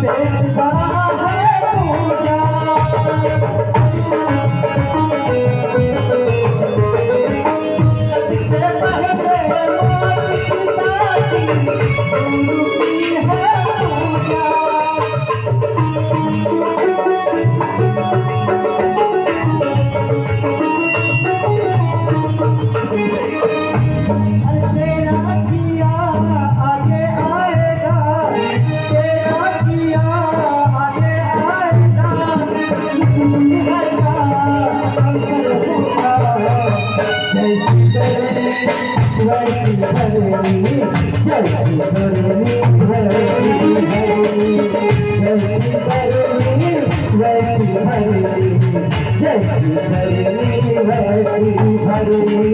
पेट बड़ा है पूजा। सबसे पहले माता पिता की गुरु की है पूजा। तेरा किया आगे आएगा, तेरा किया आगे आएगा, दुनिया का अंतर होगा। जैसी धरनी वैसी धरनी, जैसी धरनी वैसी धरनी, जैसी धरनी वैसी धरनी, जैसी धरनी वैसी धरनी,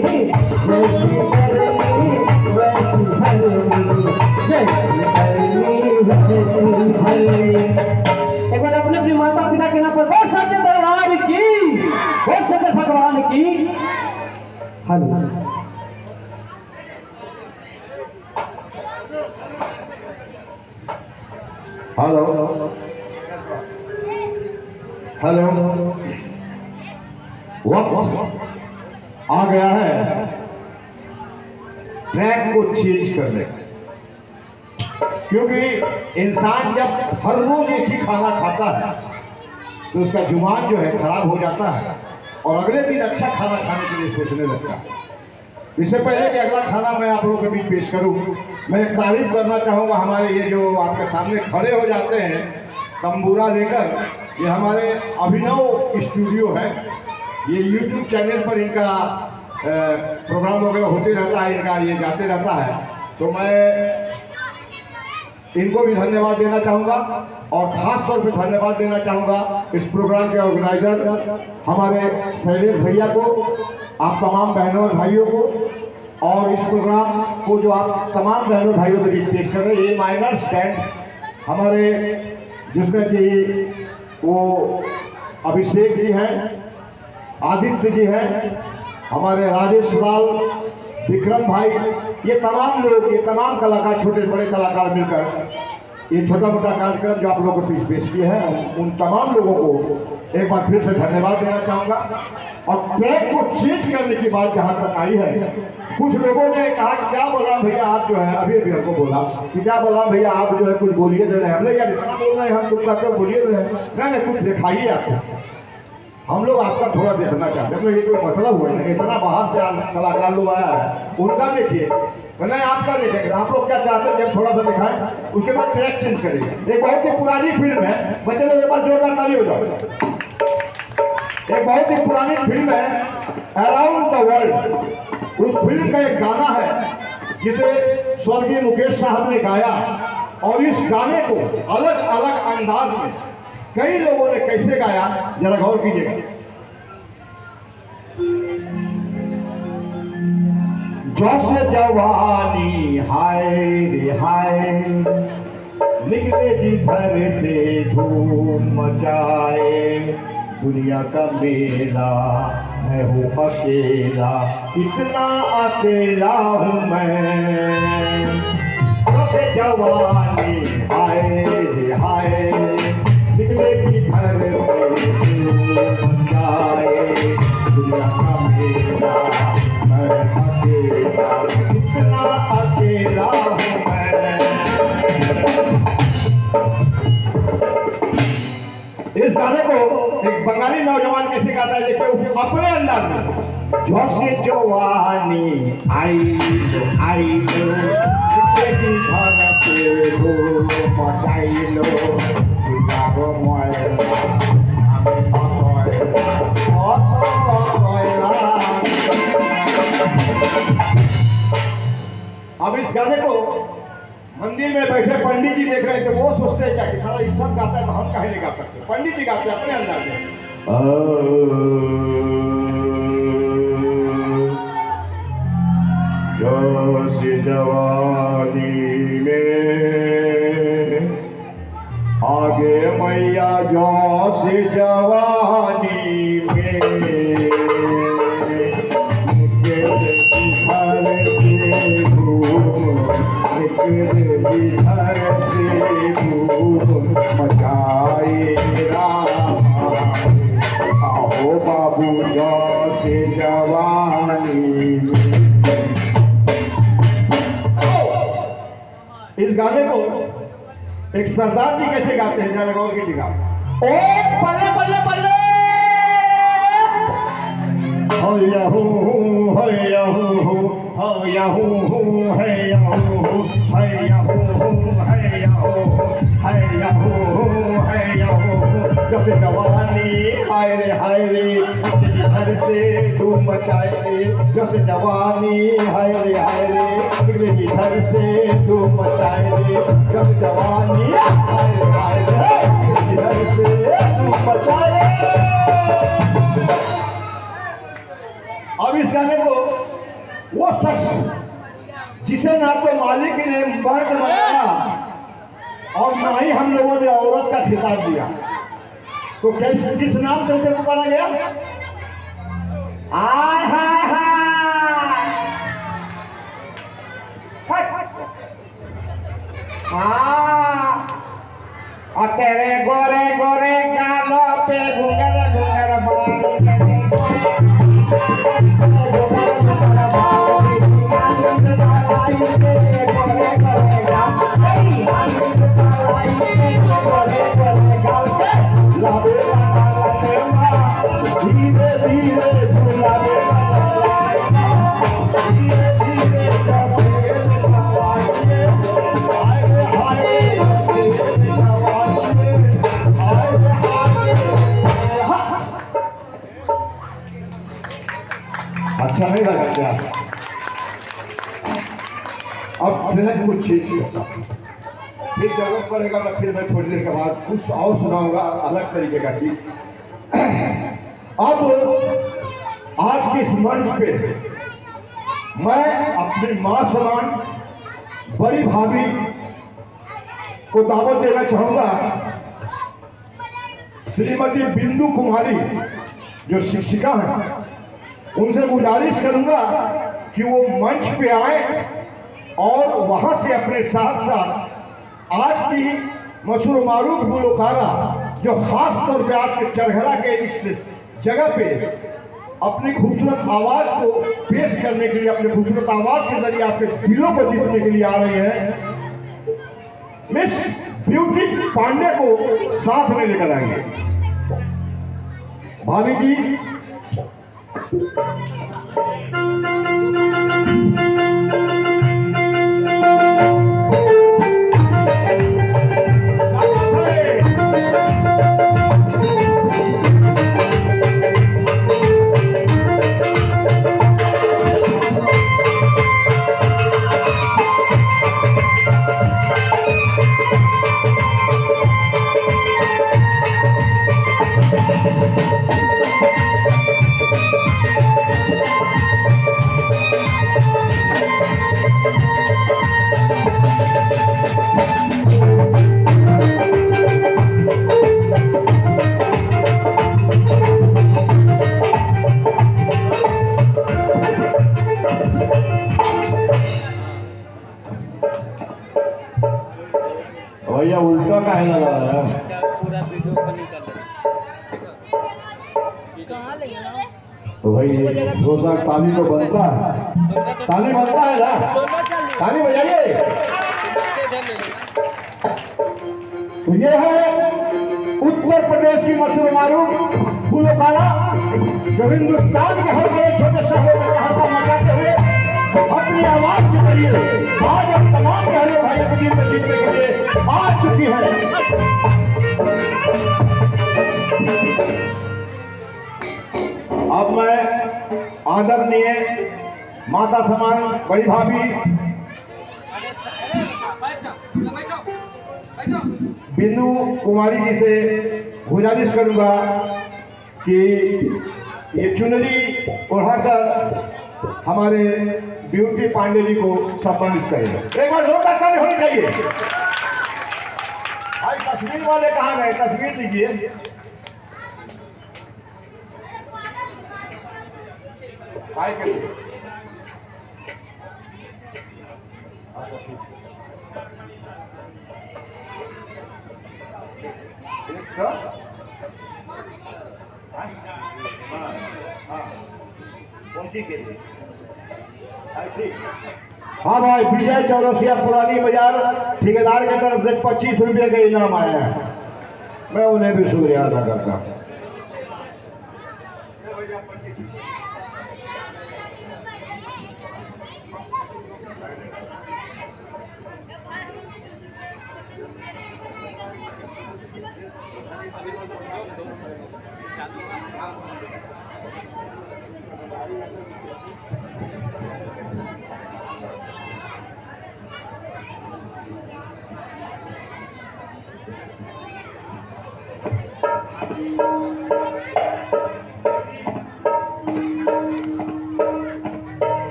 जैसी धरनी वैसी धरनी, जैसी धरनी वैसी धरनी। एक बार अपने अपने माता पिता के नाम पर बहुत सच्चे दरबार की, बहुत सच्चे भगवान की। हेलो हेलो हेलो, वक्त आ गया है ट्रैक को चेंज करने का, क्योंकि इंसान जब हर रोज एक ही खाना खाता है तो उसका जुबान जो है खराब हो जाता है और अगले दिन अच्छा खाना खाने के लिए सोचने लगता है। इससे पहले कि अगला खाना मैं आप लोगों के बीच पेश करूं, मैं एक तारीफ करना चाहूँगा हमारे ये जो आपके सामने खड़े हो जाते हैं तंबूरा लेकर, ये हमारे अभिनव स्टूडियो है। ये YouTube चैनल पर इनका प्रोग्राम वगैरह होते रहता है, इनका ये जाते रहता है, तो मैं इनको भी धन्यवाद देना चाहूँगा और ख़ास तौर पे धन्यवाद देना चाहूँगा इस प्रोग्राम के ऑर्गेनाइजर हमारे शैलेश भैया को, आप तमाम बहनों और भाइयों को, और इस प्रोग्राम को जो आप तमाम बहनों भाइयों के बीच पेश कर रहे हैं। ये माइनर स्टैंड हमारे, जिसमें कि वो अभिषेक जी हैं, आदित्य जी हैं, हमारे राजेश लाल, विक्रम भाई, ये तमाम लोग, ये तमाम कलाकार, छोटे बड़े कलाकार मिलकर ये छोटा मोटा कार्यक्रम जो आप लोगों को पेश किए हैं, उन तमाम लोगों को एक बार फिर से धन्यवाद देना चाहूँगा। और ट्रैक को चेंज करने की बात जहाँ तक आई है, कुछ लोगों ने कहा कि क्या बोला भैया आप जो है, अभी हमको बोला कि क्या बोला भैया आप जो है कुछ बोलिए दे रहे हैं। हमने यार इतना बोल रहे हैं, हम कुछ करके बोलिए दे रहे हैं, नहीं कुछ दिखाइए आपको, हम लोग आपका थोड़ा देखना चाहते हैं। तो ये कोई मतलब हुआ नहीं, इतना बाहर से कलाकार लोग आया है, उनका देखिए, नहीं आपका देखेंगे। आप लोग क्या चाहते हैं, जब थोड़ा सा दिखाएं उसके बाद ट्रैक चेंज करेंगे। एक बहुत ही पुरानी फिल्म है, बच्चे लोग एक बार जोरदार ताली हो जाओ। एक बहुत ही पुरानी फिल्म है अराउंड द वर्ल्ड, उस फिल्म का एक गाना है जिसे स्वर्गीय मुकेश साहब ने गाया, और इस गाने को अलग अलग अंदाज में कई लोगों ने कैसे गाया, जरा गौर कीजिएगा। जैसे जवानी हाय रे हाय, निकले जिधर से धूम मचाए, दुनिया का मेला मैं हूँ अकेला, इतना अकेला हूँ मैं। जैसे जवानी हाय रे हाय, निकले जिधर से धूम मचाए, दुनिया का मेला मैं अकेला, इतना अकेला हूँ मैं। इस गाने को एक बंगाली नौजवान कैसे गाता है, देखिए अपने अंदाज में। जैसे जवानी आई आई लो, घर से धूम मचाई लो, अब इस गाने को मंदिर में बैठे पंडित जी देख रहे थे, वो सोचते हैं क्या कि सारा ये सब गाता है तो हम काहे नहीं गा सकते। पंडित जी गाते हैं अपने अंदाज में। जोशी जवानी में आगे मैया, जोशी जवानी में एक सरदार जी कैसे गाते हैं, जरा गौर कीजिएगा। ओ बल्ले बल्ले बल्ले हो याहू है याहू हो याहू है याहू है याहू है याहू है याहू है याहू। जब जवानी हाय रे घर से धूम मचाए, जब जवानी हाय रे घर से धूम मचाए, जब जवानी हाय रे घर से धूम मचाए। अब इस गाने को वो शख्स जिसे ना तो मालिक ने मर्द बनाया और ना ही हम लोगों ने औरत का खिताब दिया, तो किस नाम से उसे पुकारा गया? आय हाय हाय और तेरे गोरे गोरे गालों पे घुंघर घुंघर बाल धीरे धीरे अच्छा नहीं लगा क्या? अब फिर कुछ चीज करता हूँ, फिर जरूरत पड़ेगा तो फिर मैं थोड़ी देर के बाद कुछ और सुनाऊंगा अलग तरीके का चीज। अब आज के इस मंच पे मैं अपनी मां समान बड़ी भाभी को दावत देना चाहूंगा। श्रीमती बिंदु कुमारी जो शिक्षिका हैं, उनसे गुजारिश करूंगा कि वो मंच पे आए और वहां से अपने साथ साथ आज की मशहूर मारूफ गुलकारा जो खास तौर पे आज के चरघरा के इस जगह पे अपनी खूबसूरत आवाज को पेश करने के लिए, अपने खूबसूरत आवाज के जरिए आपके दिलों को जीतने के लिए आ रही है, मिस ब्यूटी पांडे को साथ में लेकर आएंगे। भाभी जी भैया उल्टा काहे लगा रहा है? पूरा वीडियो बनी कर कहाँ ले गया? तो भाई जोरदार ताली तो बनता है, ताली बनता है ना, ताली बजाइए। तो ये है उत्तर प्रदेश की मशहूर मारूफ गुलकारा जो हिंदुस्तान के हर बड़े छोटे शहरों में धमाका मचाते हुए अपनी आवाज के जरिए आज अब तमाम पहले भाइयों को जीत जीतने के लिए आ चुकी है। अब मैं आदरणीय माता समान बड़ी भाभी बिंदु कुमारी जी से गुजारिश करूंगा कि ये चुनरी ओढ़ाकर हमारे ब्यूटी पांडे जी को सम्मानित करेंगे। एक बार जोरदार ताली होनी चाहिए। भाई तस्वीर वाले कहाँ गए? तस्वीर लीजिए। भाई के लिए हाँ, कौन सी के लिए? हाँ भाई, विजय चौरसिया पुरानी बाजार ठेकेदार की तरफ से 25 रुपये का इनाम आया है। मैं उन्हें भी शुक्रिया अदा करता हूँ।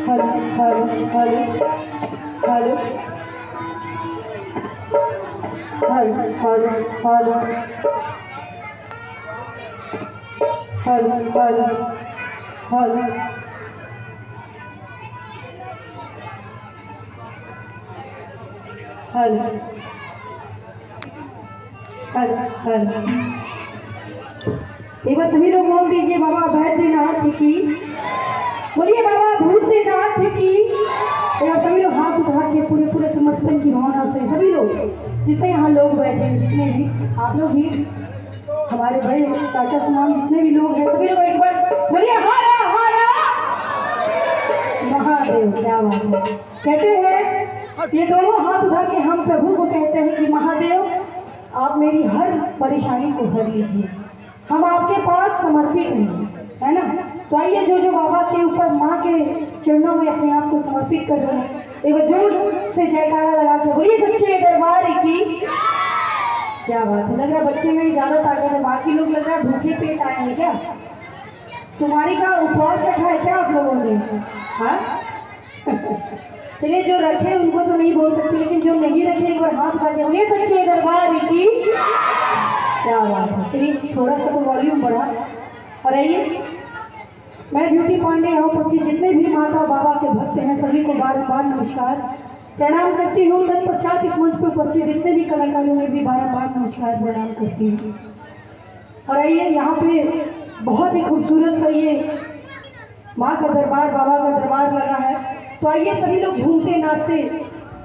Hello hello hello hello hello hello hello hello hello hello hello hello hello. एक बार सभी लोग बोल दीजिए बाबा बैद्यनाथ की, बोलिए बाबा भूतनाथ की। एक बार सभी लोग हाथ उठा के पूरे पूरे समर्पण की भावना से सभी लोग, जितने यहाँ लोग बैठे हैं, जितने भी आप लोग भी, हमारे बड़े चाचा समान जितने भी लोग हैं, सभी लोग एक बार बोलिए हारा हारा महादेव। क्या बात है। कहते हैं ये दोनों हाथ उठा के हम प्रभु को कहते हैं कि महादेव आप मेरी हर परेशानी को हर लीजिए, हम आपके पास समर्पित हैं, है ना। तो आइए जो जो बाबा के ऊपर माँ के चरणों में अपने आप को समर्पित कर रहे हैं, एक बार जोर से जयकारा लगा के बोलिए सच्चे दरबार की। क्या बात है। लग रहा बच्चे में ज़्यादा ताकत है, बाकी लोग लग रहा है भूखे पेट आए हैं क्या, तुम्हारी का उपवास रखा है क्या आप लोगों ने। हाँ चलिए जो रखे उनको तो नहीं बोल सकते, लेकिन जो नहीं रखे एक बार हाथ उठा के बोलिए सच्चे दरबार की। क्या बात है। चलिए थोड़ा सा तो वॉल्यूम बढ़ा। और आइए मैं ब्यूटी पांडे यहाँ उपस्थित जितने भी माता बाबा के भक्त हैं सभी को बारंबार नमस्कार प्रणाम करती हूँ। तत्पश्चात इस मंच पर उपस्थित जितने भी कलाकारों में भी बारंबार नमस्कार प्रणाम करती हूँ। और आइए यहाँ पे बहुत ही खूबसूरत सा ये माँ का दरबार, बाबा का दरबार लगा है। तो आइए सभी लोग झूमते नाचते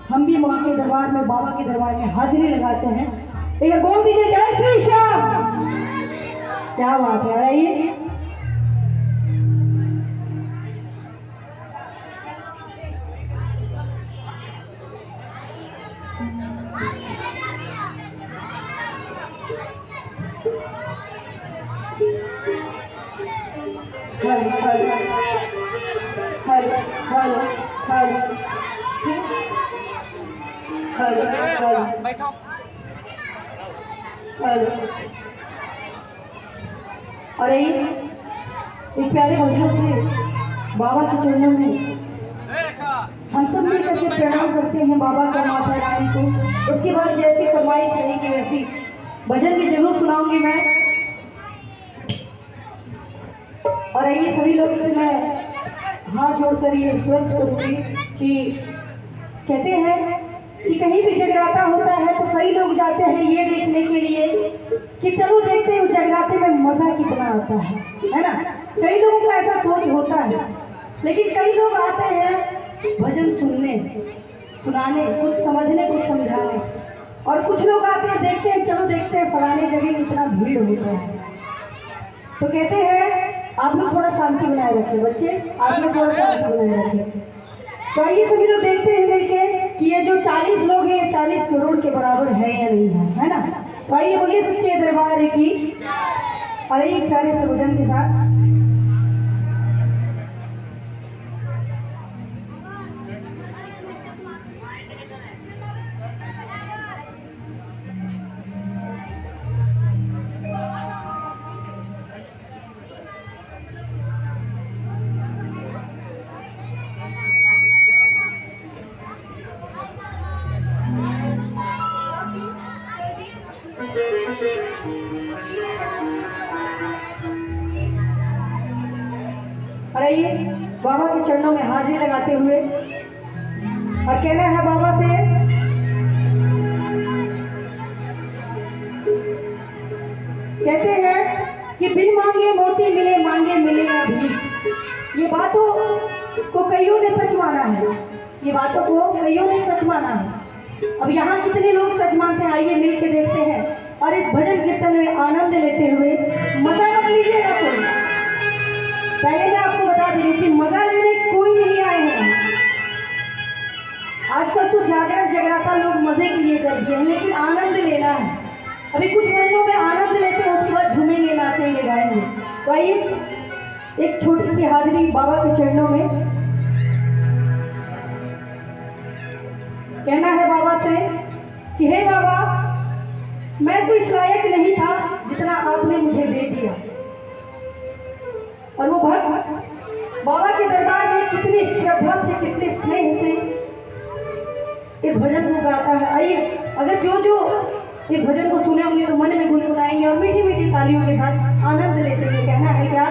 हम भी माँ के दरबार में, बाबा के दरबार में हाजिरी लगाते हैं। एक बार बोल दीजिए जय श्री श्याम। क्या बात है। आइए hello hello hello hello hello hello बैठो। हेलो। अरे एक प्यारे भजनों से बाबा के चरणों में हम सब मिल करके प्रणाम करते हैं बाबा का, माता रानी को। उसके बाद जैसी फरमाइश रहेगी वैसी भजन भी जरूर सुनाऊंगी मैं। और आइए सभी लोगों से मैं हाथ जोड़कर ये रिक्वेस्ट करूँगी कि कहते हैं कि कहीं भी जगराता होता है तो कई लोग जाते हैं ये देखने के लिए कि चलो देखते हैं उस जगराते में मज़ा कितना आता है ना। कई लोगों का ऐसा सोच होता है, लेकिन कई लोग आते हैं भजन सुनने, सुनाने, कुछ समझने, कुछ समझाने, और कुछ लोग आते हैं देखते हैं चलो देखते हैं फलाने जगह कितना भीड़ होता है। तो कहते हैं आप लोग थोड़ा शांति बनाए रखें बच्चे, आप लोग थोड़ा शांति बनाए रखें। तो आइए सभी लोग देखते हैं मिलके कि ये जो 40 लोग हैं ये 40 करोड़ के बराबर है या नहीं है ना। तो आइए बोलिए सच्चे दरबार की। और एक प्यारे से भजन के साथ और आइए बाबा के चरणों में हाजिरी लगाते हुए और कहना है बाबा से कहते हैं कि बिन मांगे मोती मोती मिले मांगे मिले ना भीख। ये बातों को कईयों ने सच माना है, ये बातों को कईयों ने सच माना है। अब यहाँ कितने लोग सच मानते हैं, आइए मिल के देखते हैं और इस भजन कीर्तन में आनंद लेते हुए मजा मत लीजिएगा कोई। पहले मैं आपको बता दूं कि मजा लेने कोई नहीं आए हैं। आजकल तो जागरण जगराता लोग मजे के लिए करते हैं, लेकिन आनंद लेना है। अभी कुछ महीनों में आनंद लेते हैं, उसके बाद झूमेंगे, नाचेंगे, गाएंगे। तो आइए एक छोटी सी हाजिरी बाबा के चरणों में कहना है बाबा से कि हे बाबा, मैं तो इस लायक नहीं था जितना आपने मुझे दे दिया। और वो भक्त बाबा के दरबार में कितनी श्रद्धा से, कितने स्नेह से इस भजन को गाता है। आइए, अगर जो जो इस भजन को सुने होंगे तो मन में गुनगुनाएंगे और मीठी मीठी तालियों के साथ आनंद लेते हुए कहना है क्या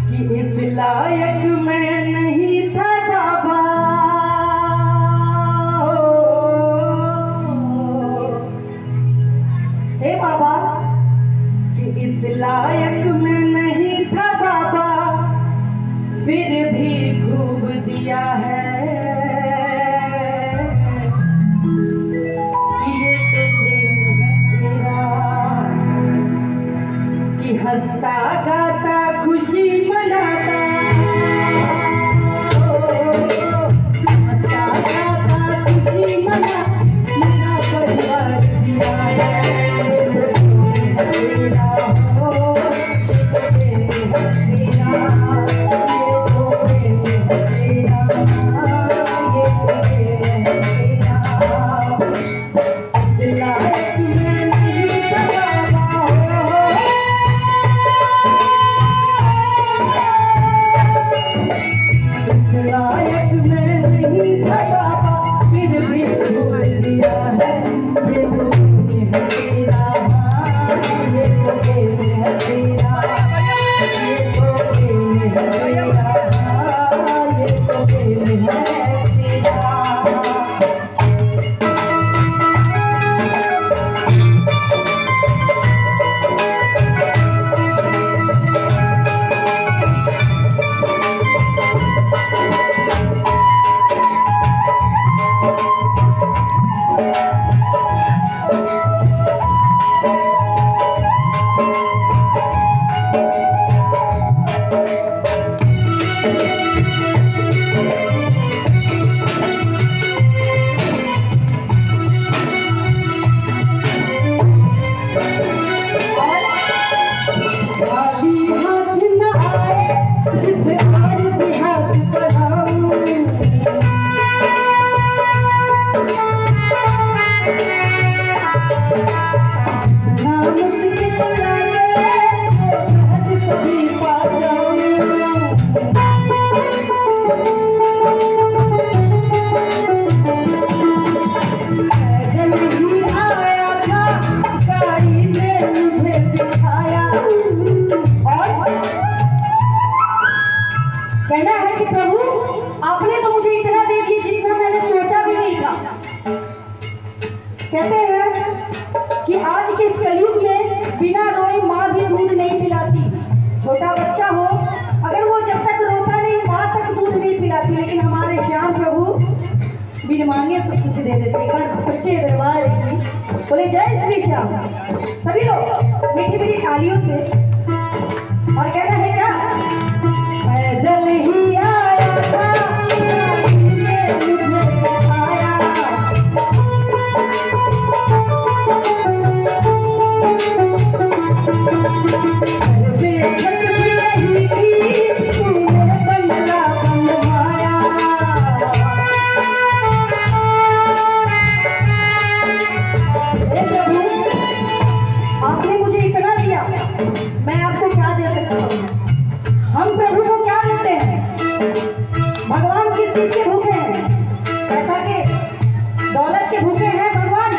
कि इस लायक मैं नहीं था बाबा, हे बाबा, कि इस लायक मैं नहीं था बाबा, फिर भी खूब दिया है। कि ये तेरा, कि हंसता गाता खुशी मनाता, हंसता गाता खुशी मना परिवार दिया है। तेरा हो कहना है कि प्रभु, आपने तो मुझे इतना दे दिया जितना मैंने सोचा भी नहीं था। कहते हैं कि आज के इस कलयुग में बिना रोए माँ भी दूध नहीं पिलाती। छोटा बच्चा हो, अगर वो जब तक रोता नहीं माँ तक दूध नहीं पिलाती, लेकिन हमारे श्याम प्रभु बिन मांगे सब कुछ दे देते। एक बार सच्चे दरबार की बोले जय श्री श्याम। सभी लोग मीठी मीठी तालियों से और कहना है क्या, पैदल ही आया था मुझे दिखाया, बेखत भी नहीं थी तूने बंगला बनवाया। हे प्रभु, आपने मुझे इतना दिया, मैं आपको क्या दे सकता हूँ। हम प्रभु को क्या देते हैं? भगवान किस चीज के भूखे हैं? पैसा के, दौलत के भूखे हैं भगवान,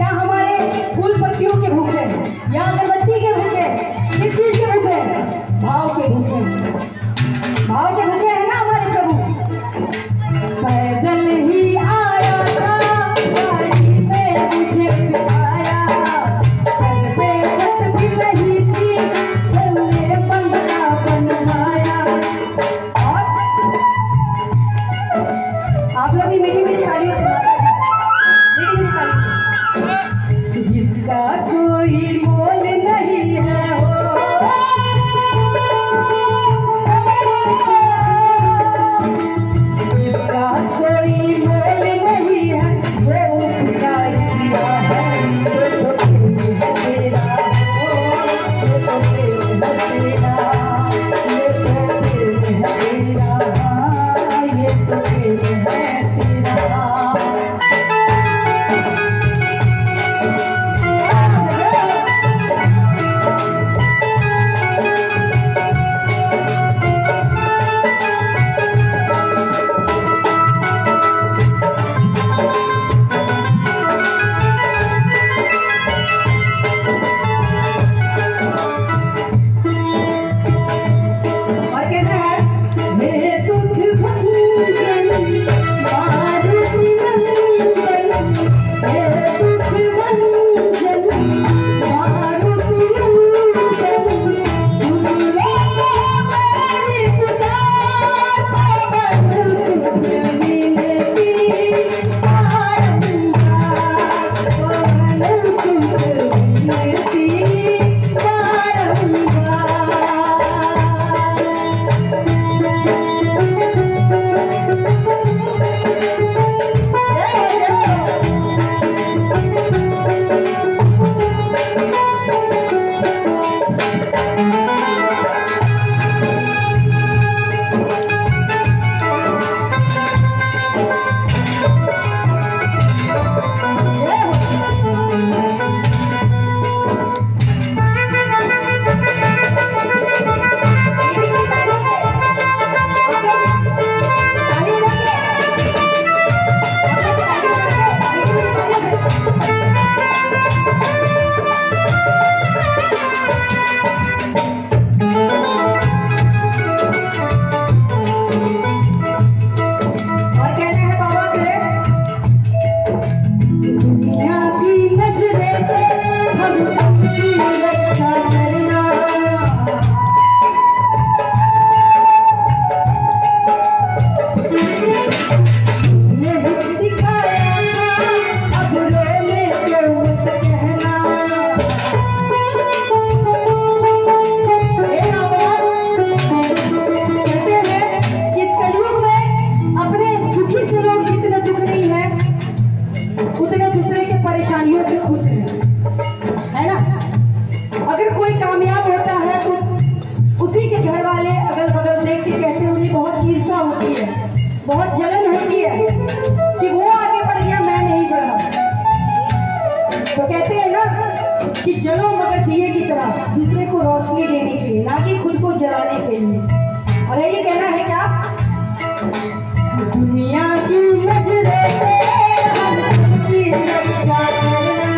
या हमारे फूल पत्तियों के भूखे हैं, या अगरबत्ती के भूखे हैं? किस चीज के भूखे हैं? भाव के भूखे हैं। भाव के भूखे हैं ना हमारे प्रभु। पैदल ही आया था गाड़ी में मुझे बिठाया, सर पे आप लोग भी मीठी मीठी तालियों से माता जी मीठी मीठी तालियों। जिसका कोई मोल नहीं है जिसका कोई मोल नहीं है वो पुकार दिया है ये तो खेल है तेरा ये तो खेल है तेरा ये तो खेल है तेरा ये तो खेल है तेरा। और कहना है मेरे दुख भंजन मारुति नंदन मेरे दुख भंजन मारुति नंदन सुन ले मेरी पुकार पवन सुख मिलती बारंबार पवन सुख मिलती बारंबार। और कहना है बाबा से दुनिया की नजरें से हम सबकी रक्षा करना यही सिखाया अब रोने को मत कहना। कहते हैं कि इस कलयुग में अपने दुखी से लोग जितने दुख नहीं है उतने दूसरे के परेशानियों से खुश है ना। अगर कोई कामयाब होता है तो उसी के घर वाले अगल बगल देख के कहते हैं उन्हें बहुत ईर्ष्या होती है बहुत जलन होती है कि वो आगे बढ़ गया मैं नहीं बढ़ा। तो कहते हैं ना कि जलो मगर दिए की तरह दूसरे को रोशनी देने के लिए ना कि खुद को जलाने के लिए। और ये कहना है क्या दुनिया की नजरें से हम सबकी रक्षा करना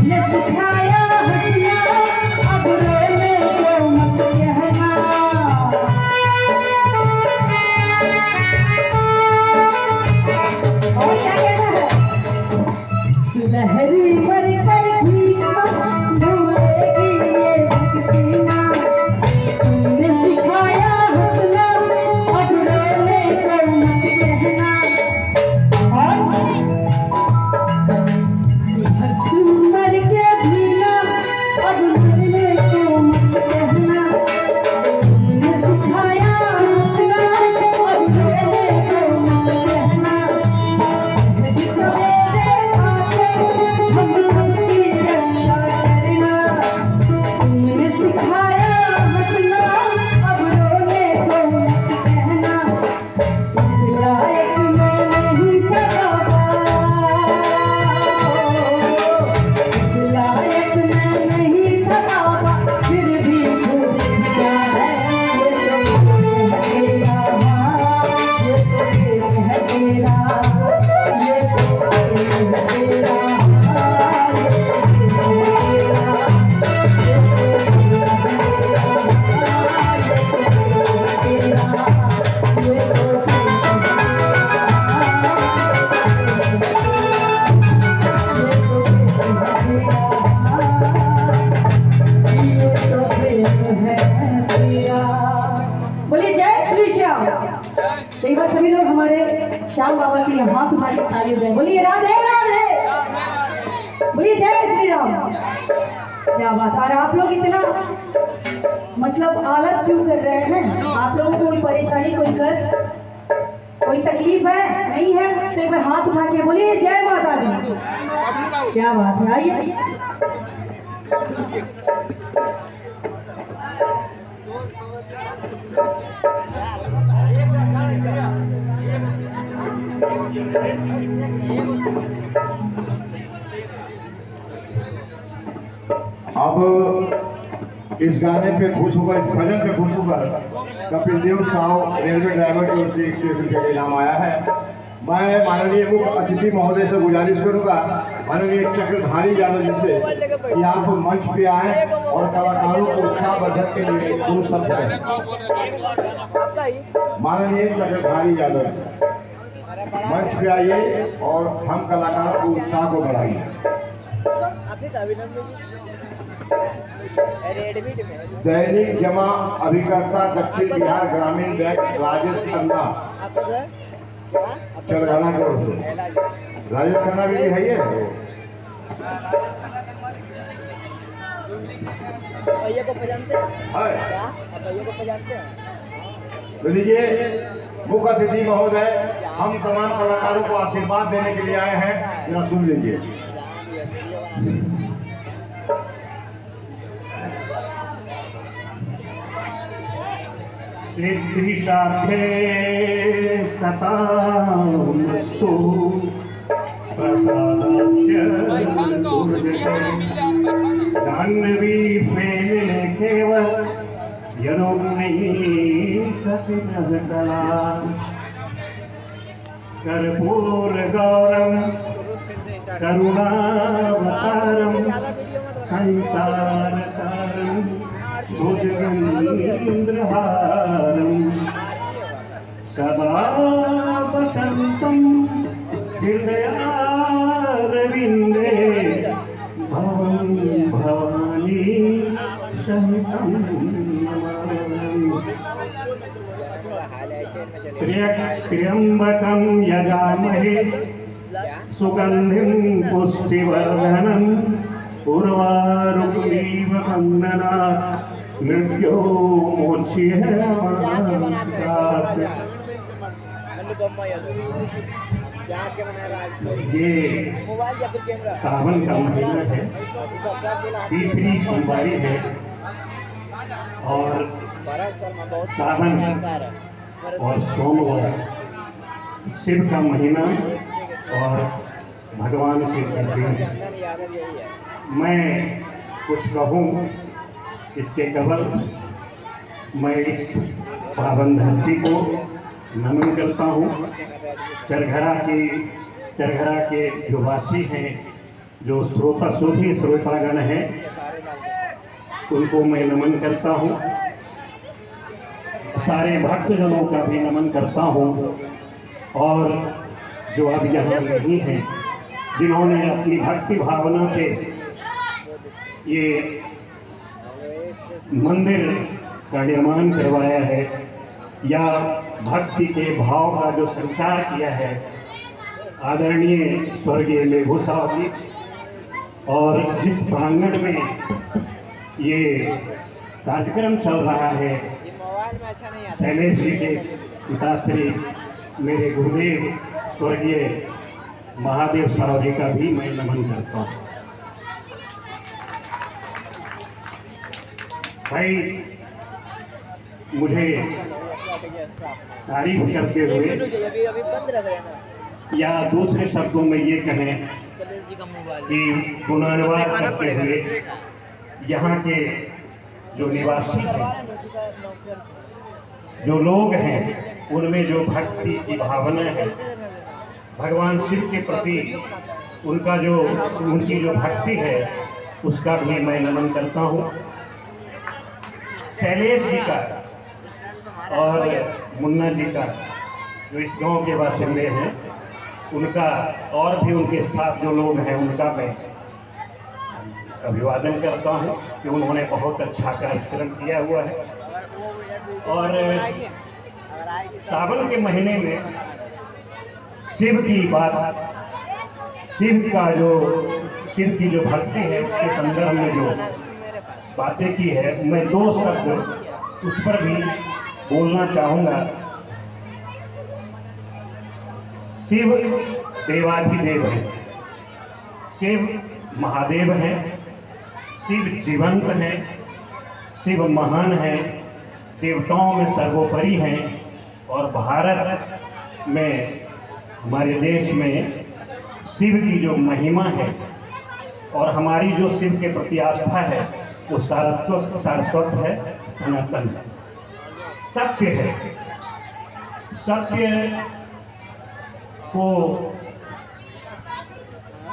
ये सिखाया हंसना अब रोने को मत कहना। और क्या कहना है लहरी मर कर भी भूलेगी ये भक्ति ना तो एक बार सभी लोग हमारे श्याम बाबा के लिए हाथ उठा के ताली बजाएं। बोलिए राधे राधे, बोलिए जय श्री राम। क्या बात। और आप लोग इतना मतलब आलस क्यों कर रहे हैं? आप लोगों को कोई परेशानी, कोई कष्ट, कोई तकलीफ है? नहीं है? तो एक बार हाथ उठा के बोलिए जय माता दी। क्या बात है। आइए अब इस गाने पे खुश होकर, इस भजन पे खुश होकर कपिल देव साहब रेलवे ड्राइवर की ओर से 101 रुपये का इनाम आया है। मैं माननीय मुख्य अतिथि महोदय से गुजारिश करूंगा, माननीय चक्रधारी यादव जी से, कि आप मंच पे आए और कलाकारों को उत्साहवर्धक के लिए 2 शब्द कहें। माननीय चक्रधारी यादव मंच पे आइए और हम कलाकारों को उत्साह को बढ़ाइए। दैनिक जमा अभिकर्ता दक्षिण बिहार ग्रामीण बैंक राजेश खन्ना चढ़ाना की ओर से। राजेश खन्ना भी है ये भैया को पहचानते हैं? तो लीजिए मुख्य अतिथि महोदय हम तमाम कलाकारों को आशीर्वाद देने के लिए आए हैं, जरा सुन लीजिए। सिद्धिशाखे स्ततामस्तु प्रसादाच्च जाह्नवी फेनकेव यरुग्निः सचिनकला कर्पूरगौरं करुणावतारं संसारसारं भुजगेन्द्रहारं सदा वसन्तं हृदयारविन्दे भवं भवानी सहितं नमामि। त्र्यम्बकं यजामहे सुगन्धिं पुष्टिवर्धनं उर्वारुकमिव वन्दना मृत्यो मोक्ष्यमामृतात्। ये सावन का महीना है, तीसरी सोमवारी है और सावन और सोमवार शिव का महीना और भगवान शिव का दिन। मैं कुछ कहूँ इसके कबल मैं इस पावन धरती को नमन करता हूँ। चरघरा के जो वासी हैं, जो श्रोताशोधी श्रोतागण हैं, उनको मैं नमन करता हूँ। सारे भक्तजनों का भी नमन करता हूँ और जो अब यहाँ नहीं हैं, जिन्होंने अपनी भक्ति भावना से ये मंदिर का निर्माण करवाया है या भक्ति के भाव का जो संचार किया है, आदरणीय स्वर्गीय मेघू साहब जी, और जिस प्रांगण में ये कार्यक्रम चल रहा है, शैलेश जी के पिताश्री मेरे गुरुदेव स्वर्गीय महादेव साहब जी का भी मैं नमन करता हूँ। भाई मुझे तारीफ करते हुए या दूसरे शब्दों में ये कहें कि पुनर्वास करते हुए यहाँ के जो निवासी हैं, जो लोग हैं, उनमें जो भक्ति की भावना है, भगवान शिव के प्रति उनकी जो भक्ति है, उसका भी मैं नमन करता हूँ। शैलेश जी का और मुन्ना जी का, जो इस गांव के बासिंदे हैं, उनका और भी उनके साथ जो लोग हैं, उनका मैं अभिवादन करता हूँ कि उन्होंने बहुत अच्छा कार्यक्रम किया हुआ है। और सावन के महीने में शिव की बात, शिव की जो भक्ति है उसके संदर्भ में जो बातें की है, मैं 2 शब्द उस पर भी बोलना चाहूँगा। शिव देवाधिदेव है, शिव महादेव है, शिव जीवंत है, शिव महान है, देवताओं में सर्वोपरि हैं। और भारत में, हमारे देश में शिव की जो महिमा है और हमारी जो शिव के प्रति आस्था है वो शाश्वत है, सनातन है, सत्य है। सत्य को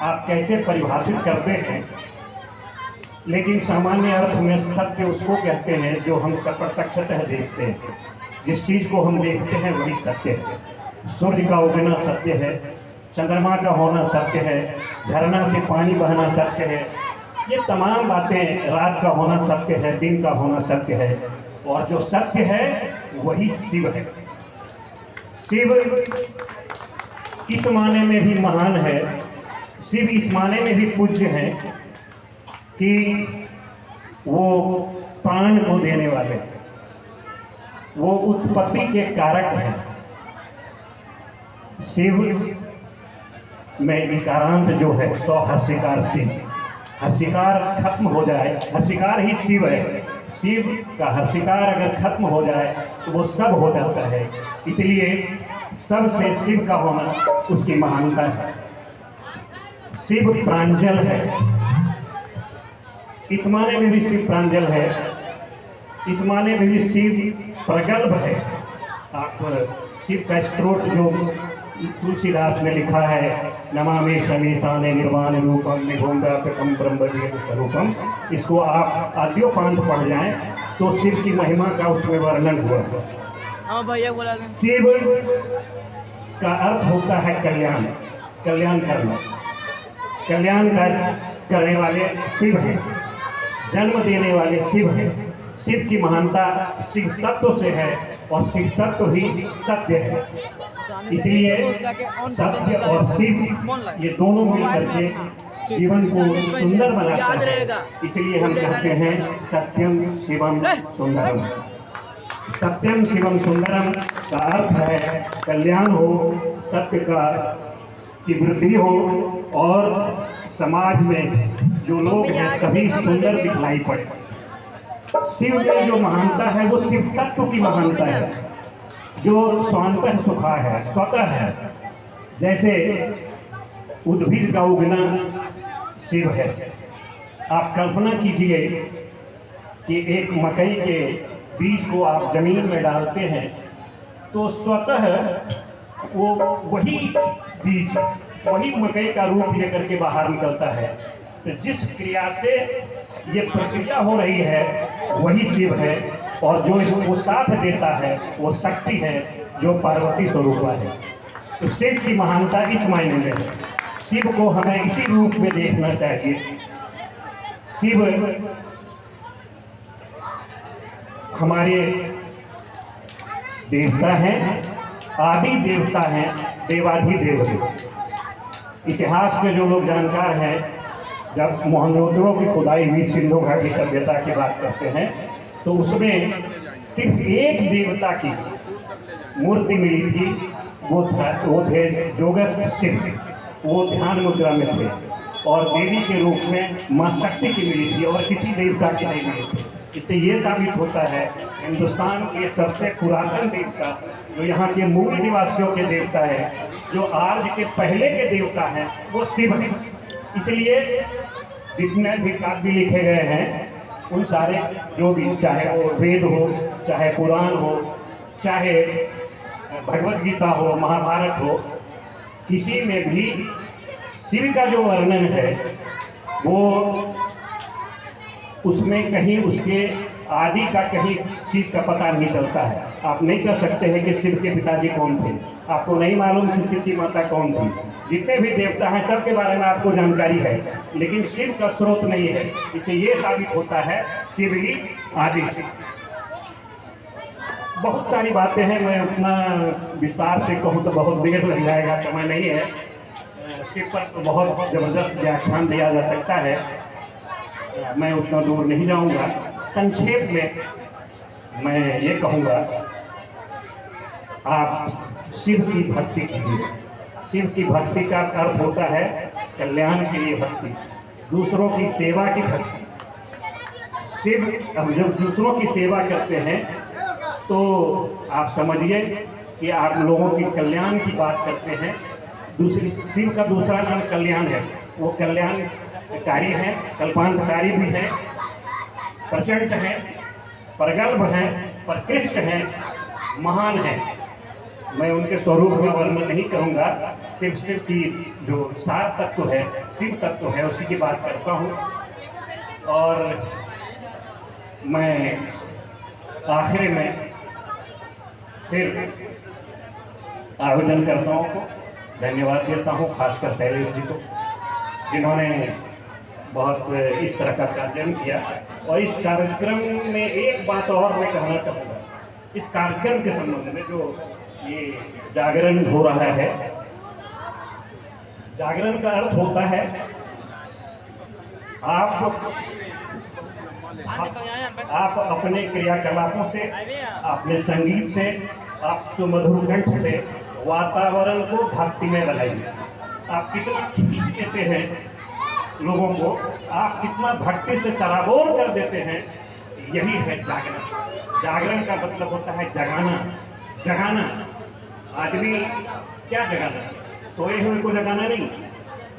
आप कैसे परिभाषित करते हैं, लेकिन सामान्य अर्थ में सत्य उसको कहते हैं जो हम प्रत्यक्षतः देखते हैं। जिस चीज़ को हम देखते हैं वही सत्य है। सूर्य का उगना सत्य है, चंद्रमा का होना सत्य है, झरना से पानी बहना सत्य है, ये तमाम बातें, रात का होना सत्य है, दिन का होना सत्य है। और जो सत्य है वही शिव है। शिव इस माने में भी महान है, शिव इस माने में भी पूज्य है कि वो प्राण को देने वाले, वो उत्पत्ति के कारक हैं। शिव में विकारांत जो है सौ हर्षिकार शिव, हर्षिकार खत्म हो जाए, हर्षिकार ही शिव है। शिव का हर्षिकार अगर खत्म हो जाए तो वो सब हो जाता है। इसलिए सबसे शिव का होना उसकी महानता है। शिव प्रांजल है, इस माने में भी शिव प्रांजल है, इस माने में भी शिव प्रगल्भ है। आप शिव का स्तोत्र जो तुलसीदास ने लिखा है, नमामि शमीशाने निर्वाण रूपम निभोंगाप्रकम ब्रह्मवेद स्वरूपम, इसको आप आद्योपांत पढ़ जाएं तो शिव की महिमा का उसमें वर्णन हुआ है। हाँ भैया बोला था। शिव का अर्थ होता है कल्याण, कल्याण करना, कल्याण करने वाले शिव हैं, जन्म देने वाले शिव हैं। शिव की महानता शिव तत्व से है और शिव तत्व ही सत्य है। इसलिए सत्य और शिव ये दोनों मिलकर के जीवन को सुंदर बनाता है। इसलिए हम कहते हैं सत्यम शिवम सुंदरम। सत्यम शिवम सुंदरम का अर्थ है कल्याण हो, सत्य की वृद्धि हो और समाज में जो लोग हैं सभी सुंदर दिखलाई पड़े। शिव की जो महानता है वो शिव तत्व की महानता है, जो स्वांतः सुखा है, स्वतः है। जैसे उद्भिद का उगना शिव है। आप कल्पना कीजिए कि एक मकई के बीज को आप जमीन में डालते हैं तो स्वतः वो वही बीज, वही मकई का रूप लेकर के बाहर निकलता है। तो जिस क्रिया से ये प्रक्रिया हो रही है वही शिव है, और जो इसको साथ देता है वो शक्ति है जो पार्वती स्वरूपा है। तो शिव की महानता इस मायने में है। शिव को हमें इसी रूप में देखना चाहिए। शिव हमारे देवता हैं, आदि देवता हैं, देवाधिदेव हैं। इतिहास में जो लोग जानकार हैं, जब मोहनजोदड़ो की खुदाई हुई सिंधु घाटी सभ्यता की बात करते हैं तो उसमें सिर्फ एक देवता की मूर्ति मिली थी, वो थे जोगस्थ शिव। वो ध्यान मुद्रा में थे और देवी के रूप में माँ शक्ति की मिली थी और किसी देवता की नहीं मिली थी। इससे ये साबित होता है हिंदुस्तान के सबसे पुरातन देवता, जो यहाँ के मूल निवासियों के देवता है, जो आज के पहले के देवता हैं, वो शिव हैं। इसलिए जितने भी काव्य लिखे गए हैं उन सारे, जो भी, चाहे वो वेद हो, चाहे पुराण हो, चाहे भगवत गीता हो, महाभारत हो, किसी में भी शिव का जो वर्णन है वो उसमें कहीं उसके आदि का कहीं चीज़ का पता नहीं चलता है। आप नहीं कह सकते हैं कि शिव के पिताजी कौन थे, आपको नहीं मालूम कि शिव की माता कौन थी। जितने भी देवता हैं सब के बारे में आपको जानकारी है, लेकिन शिव का स्रोत नहीं है। इससे ये साबित होता है शिव ही आदि। बहुत सारी बातें हैं, मैं उतना विस्तार से कहूँ तो बहुत देर लग जाएगा, समय नहीं है। शिव पर तो बहुत ज़बरदस्त व्याख्यान दिया जा सकता है, मैं उतना दूर नहीं जाऊंगा। संक्षेप में मैं ये कहूँगा, आप शिव की भक्ति कीजिए। शिव की भक्ति का अर्थ होता है कल्याण के लिए भक्ति, दूसरों की सेवा की भक्ति। शिव अब जब दूसरों की सेवा करते हैं तो आप समझिए कि आप लोगों की कल्याण की बात करते हैं। दूसरी शिव का दूसरा नाम कल्याण है, वो कल्याणकारी है, कल्पांतकारी भी है, प्रचंड है, प्रगल्भ है, प्रकृष्ट है, महान है। मैं उनके स्वरूप का वर्णन नहीं करूँगा, शिव की जो सार तत्व है, शिव तत्व है, उसी की बात करता हूँ। और मैं आखिर में फिर आवेदनकर्ताओं को धन्यवाद देता हूँ, खासकर शैलेश जी को, जिन्होंने बहुत इस तरह का कार्यक्रम किया। और इस कार्यक्रम में एक बात और मैं कहना चाहूँगा, इस कार्यक्रम के संबंध में जो ये जागरण हो रहा है, जागरण का अर्थ होता है आप अपने क्रियाकलापों से, अपने संगीत से, आप सुमधुर कंठ से वातावरण को भक्ति में बनाइए। आप कितना खींच देते हैं लोगों को, आप कितना भक्ति से सराबोर कर देते हैं, यही है जागरण। जागरण का मतलब होता है जगाना। जगाना आदमी क्या जगाना, सोए हुए को जगाना नहीं।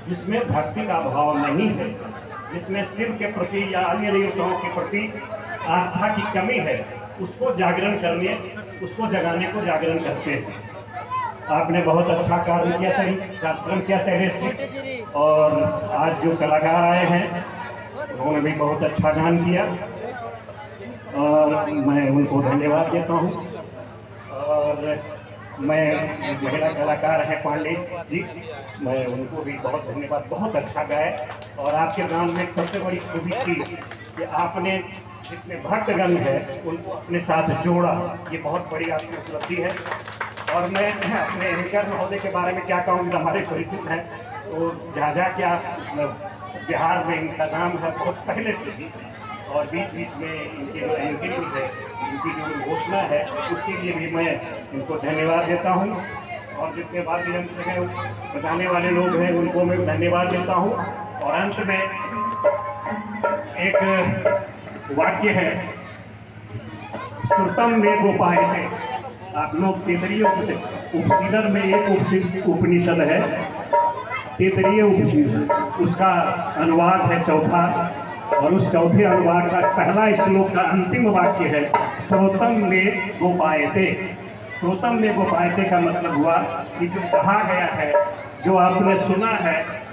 जिसमें भक्ति का भाव नहीं है, जिसमें शिव के प्रति या अन्य देवताओं के प्रति आस्था की कमी है, उसको जागरण करने, उसको जगाने को जागरण करते हैं। आपने बहुत अच्छा कार्य किया, सही कार्यक्रम किया शैलेश जी। और आज जो कलाकार आए हैं उन्होंने भी बहुत अच्छा गान किया और मैं उनको धन्यवाद देता हूँ। और मैं महिला कलाकार हैं पांडे जी, मैं उनको भी बहुत धन्यवाद, बहुत अच्छा गाए। और आपके गान में सबसे बड़ी खूबी थी कि आपने जितने भक्तगण हैं उनको अपने साथ जोड़ा, ये बहुत बड़ी आपकी उपलब्धि है। और मैं अपने एंकर महोदय के बारे में क्या कहूँ, हमारे परिचित हैं, तो जहाँ क्या बिहार में इनका नाम है बहुत पहले से ही, और बीच बीच में इनकी जो एंकरिंग है, इनकी जो घोषणा है, उसके लिए भी मैं इनको धन्यवाद देता हूँ। और जितने वाद्य यंत्र हैं, बजाने वाले लोग हैं, उनको मैं धन्यवाद देता हूँ। और अंत में एक वाक्य है, श्रुतम में गोपायते। आप लोग तैतरीय उपनिषद में एक उपनिषद है, तैतरीय उपनिषद, उसका अनुवाद है चौथा, और उस चौथे अनुवाद का पहला श्लोक का अंतिम वाक्य है श्रोतम में गोपायते। श्रोतम में गोपायते का मतलब हुआ कि जो कहा गया है, जो आपने सुना है,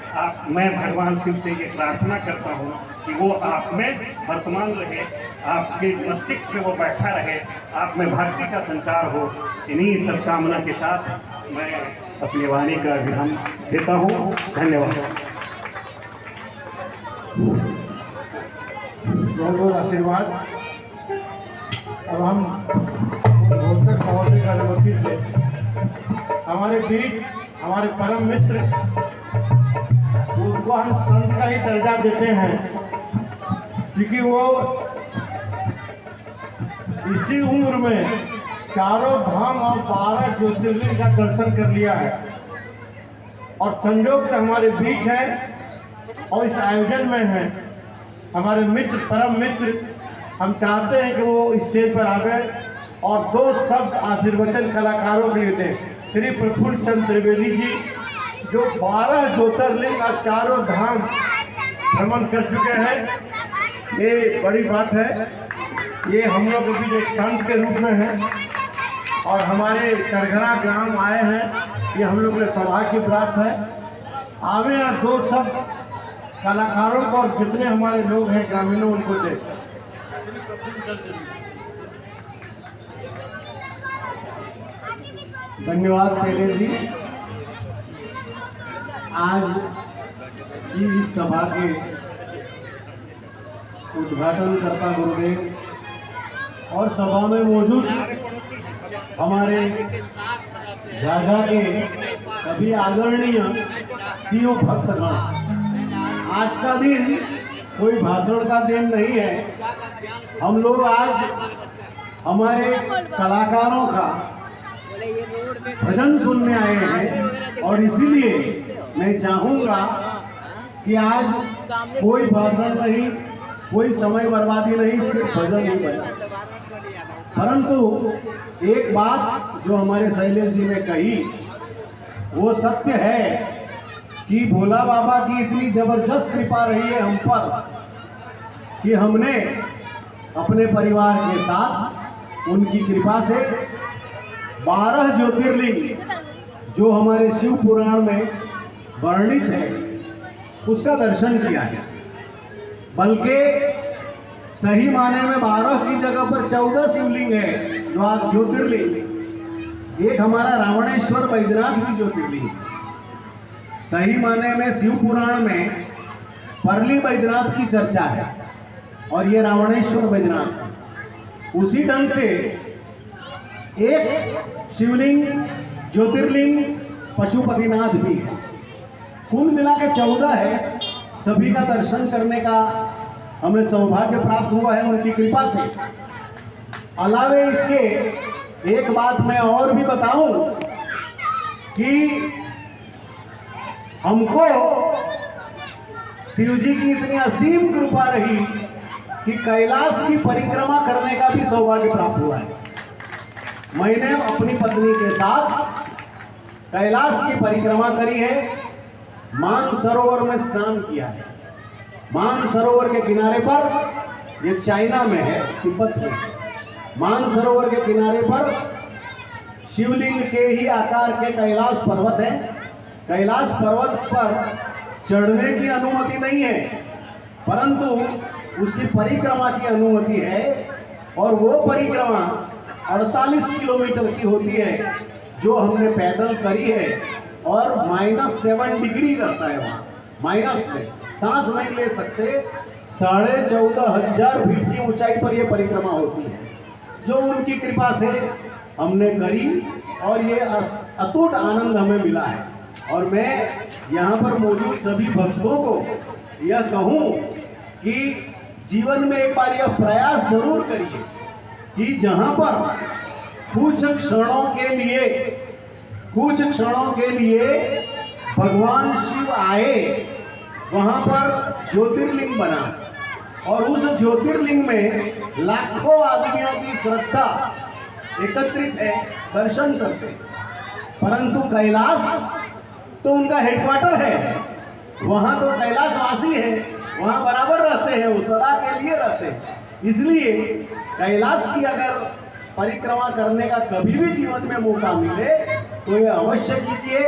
मैं भगवान शिव से ये प्रार्थना करता हूँ कि वो आप में वर्तमान रहे, आपके मस्तिष्क में वो बैठा रहे, आप में भक्ति का संचार हो। इन्हीं सद्कामना के साथ मैं अपनी वाणी का विराम देता हूँ। धन्यवाद। बहुत बहुत आशीर्वाद। अब हम रोहतक महोदय का अनुमति से हमारे बीच हमारे परम मित्र, उनको हम संत का ही दर्जा देते हैं, क्योंकि वो इसी उम्र में चारों धाम और 12 ज्योतिर्लिंग का दर्शन कर लिया है और संयोग से हमारे बीच है और इस आयोजन में है। हमारे मित्र, परम मित्र, हम चाहते हैं कि वो स्टेज पर आवे और 2 शब्द आशीर्वचन कलाकारों के लिए दें। श्री प्रफुल्ल चंद्र त्रिवेदी जी, जो 12 ज्योतिर्लिंग और चारों धाम भ्रमण कर चुके हैं, ये बड़ी बात है। ये हम लोग भी एक संत के रूप में हैं और हमारे करघरा ग्राम आए हैं, ये हम लोग के सौभाग्य प्राप्त है। आवे और 2 शब्द कलाकारों को और जितने हमारे लोग हैं ग्रामीणों, उनको दे। धन्यवाद शैलेश जी। आज इस सभा के उद्घाटन करता गुरुदेव और सभा में मौजूद हमारे झाझा के सभी आदरणीय शिव भक्तगण, आज का दिन कोई भाषण का दिन नहीं है। हम लोग आज हमारे कलाकारों का भजन सुनने आए हैं और इसीलिए मैं चाहूँगा कि आज कोई भाषण नहीं, कोई समय बर्बादी नहीं, सिर्फ भजन ही बजा। परंतु एक बात जो हमारे शैलेश जी ने कही वो सत्य है कि भोला बाबा की इतनी जबरदस्त कृपा रही है हम पर कि हमने अपने परिवार के साथ उनकी कृपा से 12 ज्योतिर्लिंग जो हमारे शिव पुराण में वर्णित है उसका दर्शन किया है। बल्कि सही माने में 12 की जगह पर 14 शिवलिंग है जो आप ज्योतिर्लिंग। एक हमारा रावणेश्वर बैद्यनाथ की ज्योतिर्लिंग, सही माने में शिव पुराण में परली बैद्यनाथ की चर्चा है और ये रावणेश्वर बैद्यनाथ। उसी ढंग से एक शिवलिंग ज्योतिर्लिंग पशुपतिनाथ भी है। कुल मिला के 14 है। सभी का दर्शन करने का हमें सौभाग्य प्राप्त हुआ है उनकी कृपा से। अलावे इसके एक बात मैं और भी बताऊं कि हमको शिव जी की इतनी असीम कृपा रही कि कैलाश की परिक्रमा करने का भी सौभाग्य प्राप्त हुआ है। मैंने अपनी पत्नी के साथ कैलाश की परिक्रमा करी है, मानसरोवर में स्नान किया है। मानसरोवर के किनारे पर, ये चाइना में है, तिब्बत में, मानसरोवर के किनारे पर शिवलिंग के ही आकार के कैलाश पर्वत है। कैलाश पर्वत पर चढ़ने की अनुमति नहीं है, परंतु उसकी परिक्रमा की अनुमति है और वो परिक्रमा 48 किलोमीटर की होती है जो हमने पैदल करी है और -7 डिग्री रहता है वहाँ, माइनस में सांस नहीं ले सकते। 14,500 फीट की ऊंचाई पर यह परिक्रमा होती है जो उनकी कृपा से हमने करी और ये अटूट आनंद हमें मिला है। और मैं यहाँ पर मौजूद सभी भक्तों को यह कहूँ कि जीवन में एक बार यह प्रयास जरूर करिए कि जहाँ पर कुछ क्षणों के लिए भगवान शिव आए वहाँ पर ज्योतिर्लिंग बना और उस ज्योतिर्लिंग में लाखों आदमियों की श्रद्धा एकत्रित है, दर्शन करते। परंतु कैलाश तो उनका हेडक्वार्टर है, वहाँ तो कैलाशवासी है, वहाँ बराबर रहते हैं, वो सदा के लिए रहते हैं। इसलिए कैलाश की अगर परिक्रमा करने का कभी भी जीवन में मौका मिले तो ये अवश्य कीजिए।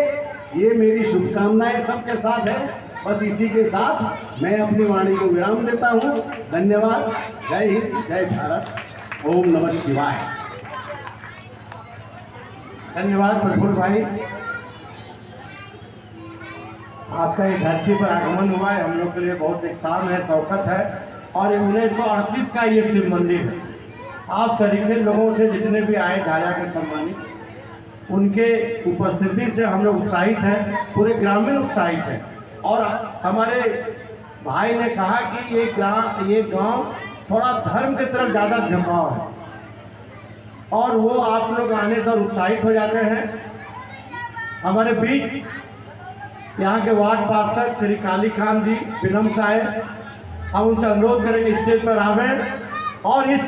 ये मेरी शुभकामनाएं सबके साथ है। बस इसी के साथ मैं अपनी वाणी को विराम देता हूँ। धन्यवाद। जय हिंद, जय भारत। ओम नमः शिवाय। धन्यवाद प्रफुल्ल भाई, आपका ये धरती पर आगमन हुआ है हम लोग के लिए बहुत एक शान है, शौकत है। और 1938 का ये शिव मंदिर है। आप सरीखे लोगों से जितने भी आए झाझा के सम्मानित, उनके उपस्थिति से हम लोग उत्साहित हैं, पूरे ग्रामीण उत्साहित हैं। और हमारे भाई ने कहा कि ये गांव थोड़ा धर्म की तरफ ज़्यादा झुकाव है और वो आप लोग आने से उत्साहित हो जाते हैं। हमारे बीच यहाँ के वार्ड पार्षद श्री काली खान जी बिनम साहेब, हम उनसे अनुरोध करेंगे स्टेज पर आवें और इस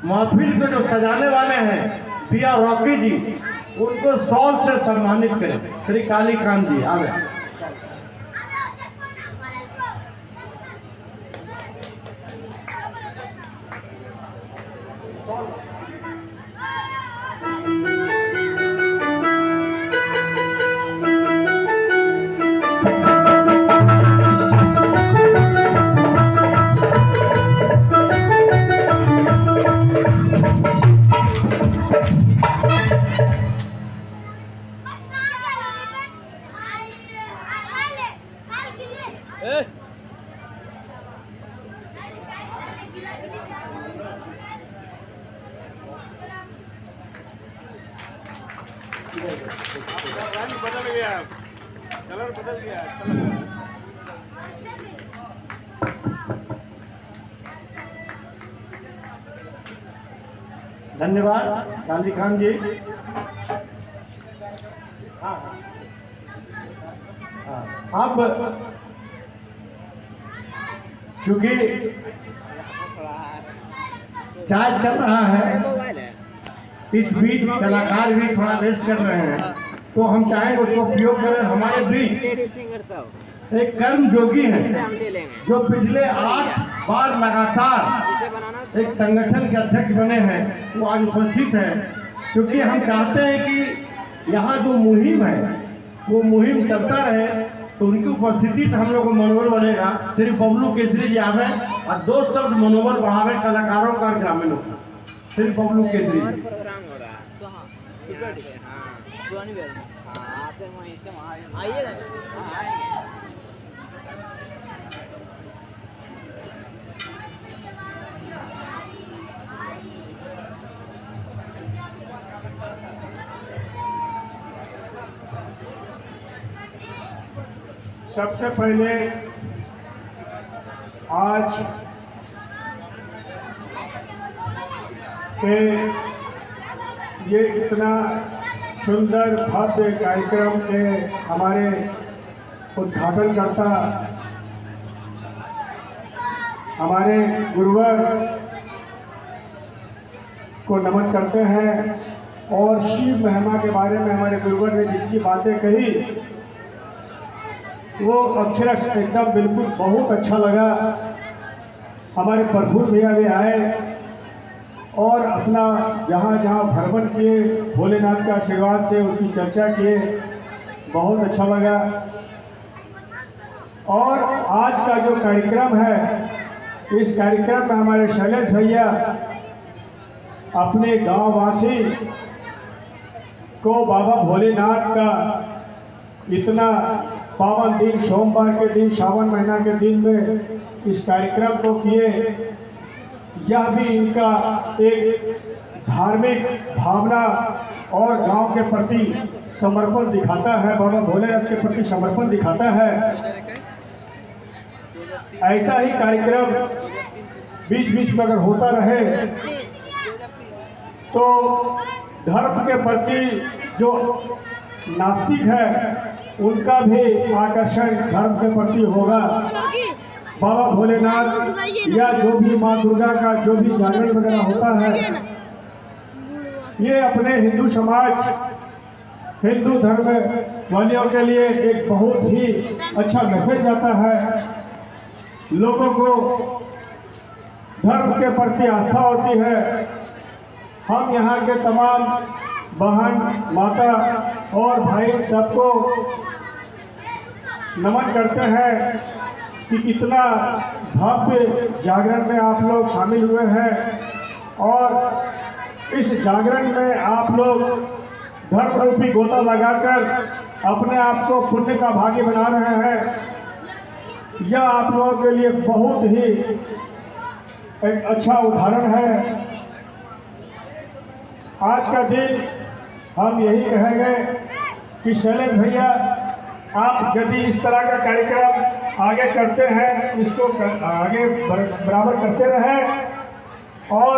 महफिल को जो सजाने वाले हैं पिया रॉकी जी, उनको शॉल से सम्मानित करें। श्री काली खान जी आवें। बदल गया, कलर बदल गया, अच्छा लग रहा है। धन्यवाद गांधी खान जी। हाँ, अब चूंकि चाय चल रहा है, इस बीच कलाकार भी थोड़ा रेस्ट कर रहे हैं, तो हम चाहेंगे उसको उपयोग करें। हमारे बीच एक कर्म जोगी हैं जो पिछले 8 बार लगातार एक संगठन के अध्यक्ष बने हैं, वो आज उपस्थित है। क्योंकि हम चाहते हैं कि यहाँ जो मुहिम है वो मुहिम चलता रहे, तो उनकी उपस्थिति से हम लोग को मनोबल बनेगा। श्री बबलू केसरी जी आवे और 2 शब्द मनोबल बढ़ावे कलाकारों का, ग्रामीणों का। श्री बबलू केसरी जी। प्रोग्राम हो रहा है कहाँ? हाँ, पुरानी बिहार में। हाँ, आते हैं वहीं से वहाँ आइएगा। हाँ, आएंगे। सबसे पहले आज के ये इतना सुंदर भव्य कार्यक्रम के हमारे उद्घाटनकर्ता हमारे गुरुवर को नमन करते हैं। और शिव महिमा के बारे में हमारे गुरुवर ने जितनी बातें कही वो अक्षरश एकदम बिल्कुल बहुत अच्छा लगा। हमारे प्रफुल्ल भैया भी आए और अपना जहाँ जहाँ भ्रमण किए, भोलेनाथ के आशीर्वाद से उसकी चर्चा किए, बहुत अच्छा लगा। और आज का जो कार्यक्रम है, इस कार्यक्रम में हमारे शैलेश भैया अपने गांववासी को बाबा भोलेनाथ का इतना पावन दिन, सोमवार के दिन, सावन महीना के दिन में इस कार्यक्रम को किए, यह भी इनका एक धार्मिक भावना और गांव के प्रति समर्पण दिखाता है, बाबा भोलेनाथ के प्रति समर्पण दिखाता है। ऐसा ही कार्यक्रम बीच बीच में अगर होता रहे तो धर्म के प्रति जो नास्तिक है उनका भी आकर्षण धर्म के प्रति होगा। बाबा भोलेनाथ या जो भी माँ दुर्गा का जो भी जागरण वगैरह होता है, ये अपने हिंदू समाज, हिंदू धर्म वालियों के लिए एक बहुत ही अच्छा मैसेज जाता है। लोगों को धर्म के प्रति आस्था होती है। हम यहाँ के तमाम बहन, माता और भाई सबको नमन करते हैं कि कितना भव्य जागरण में आप लोग शामिल हुए हैं। और इस जागरण में आप लोग धर्म रूपी गोता लगाकर अपने आप को पुण्य का भागी बना रहे हैं। यह आप लोगों के लिए बहुत ही एक अच्छा उदाहरण है। आज का दिन हम यही कहेंगे कि शैलेश भैया, आप यदि इस तरह का कार्यक्रम आगे करते हैं, इसको आगे बराबर करते रहें और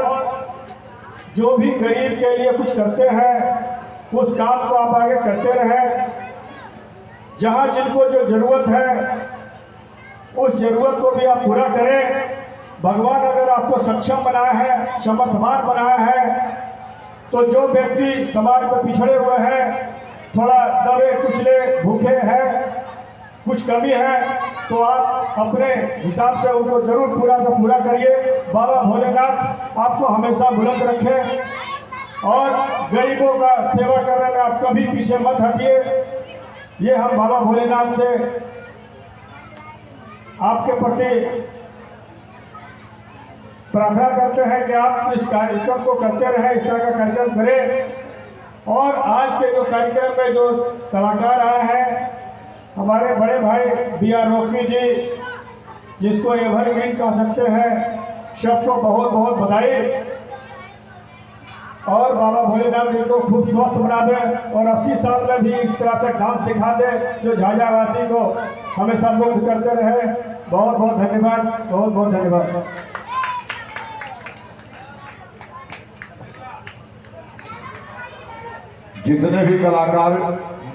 जो भी गरीब के लिए कुछ करते हैं उस काम को आप आगे करते रहें। जहाँ जिनको जो ज़रूरत है उस ज़रूरत को भी आप पूरा करें। भगवान अगर आपको सक्षम बनाया है, समर्थवान बनाया है, तो जो व्यक्ति समाज में पिछड़े हुए हैं, थोड़ा दबे कुचले भूखे हैं, कुछ कमी है, तो आप अपने हिसाब से उनको जरूर पूरा से पूरा करिए। बाबा भोलेनाथ आपको हमेशा बुलंद रखे और गरीबों का सेवा करने में आप कभी पीछे मत हटिए। ये हम बाबा भोलेनाथ से आपके प्रति प्रार्थना करते हैं कि आप इस कार्यक्रम को करते रहें, इस तरह का कार्यक्रम करें। और आज के जो कार्यक्रम में जो कलाकार आए हैं, हमारे बड़े भाई B.R. रोकी जी, जिसको एवरग्रीन कह सकते हैं, सबको बहुत बहुत बधाई। और बाबा भोलेनाथ जी को खूब स्वस्थ बना दे और 80 साल में भी इस तरह से डांस दिखा दे जो झाझा वासी को हमेशा मुग्ध करते रहे। बहुत बहुत धन्यवाद, बहुत बहुत धन्यवाद। जितने भी कलाकार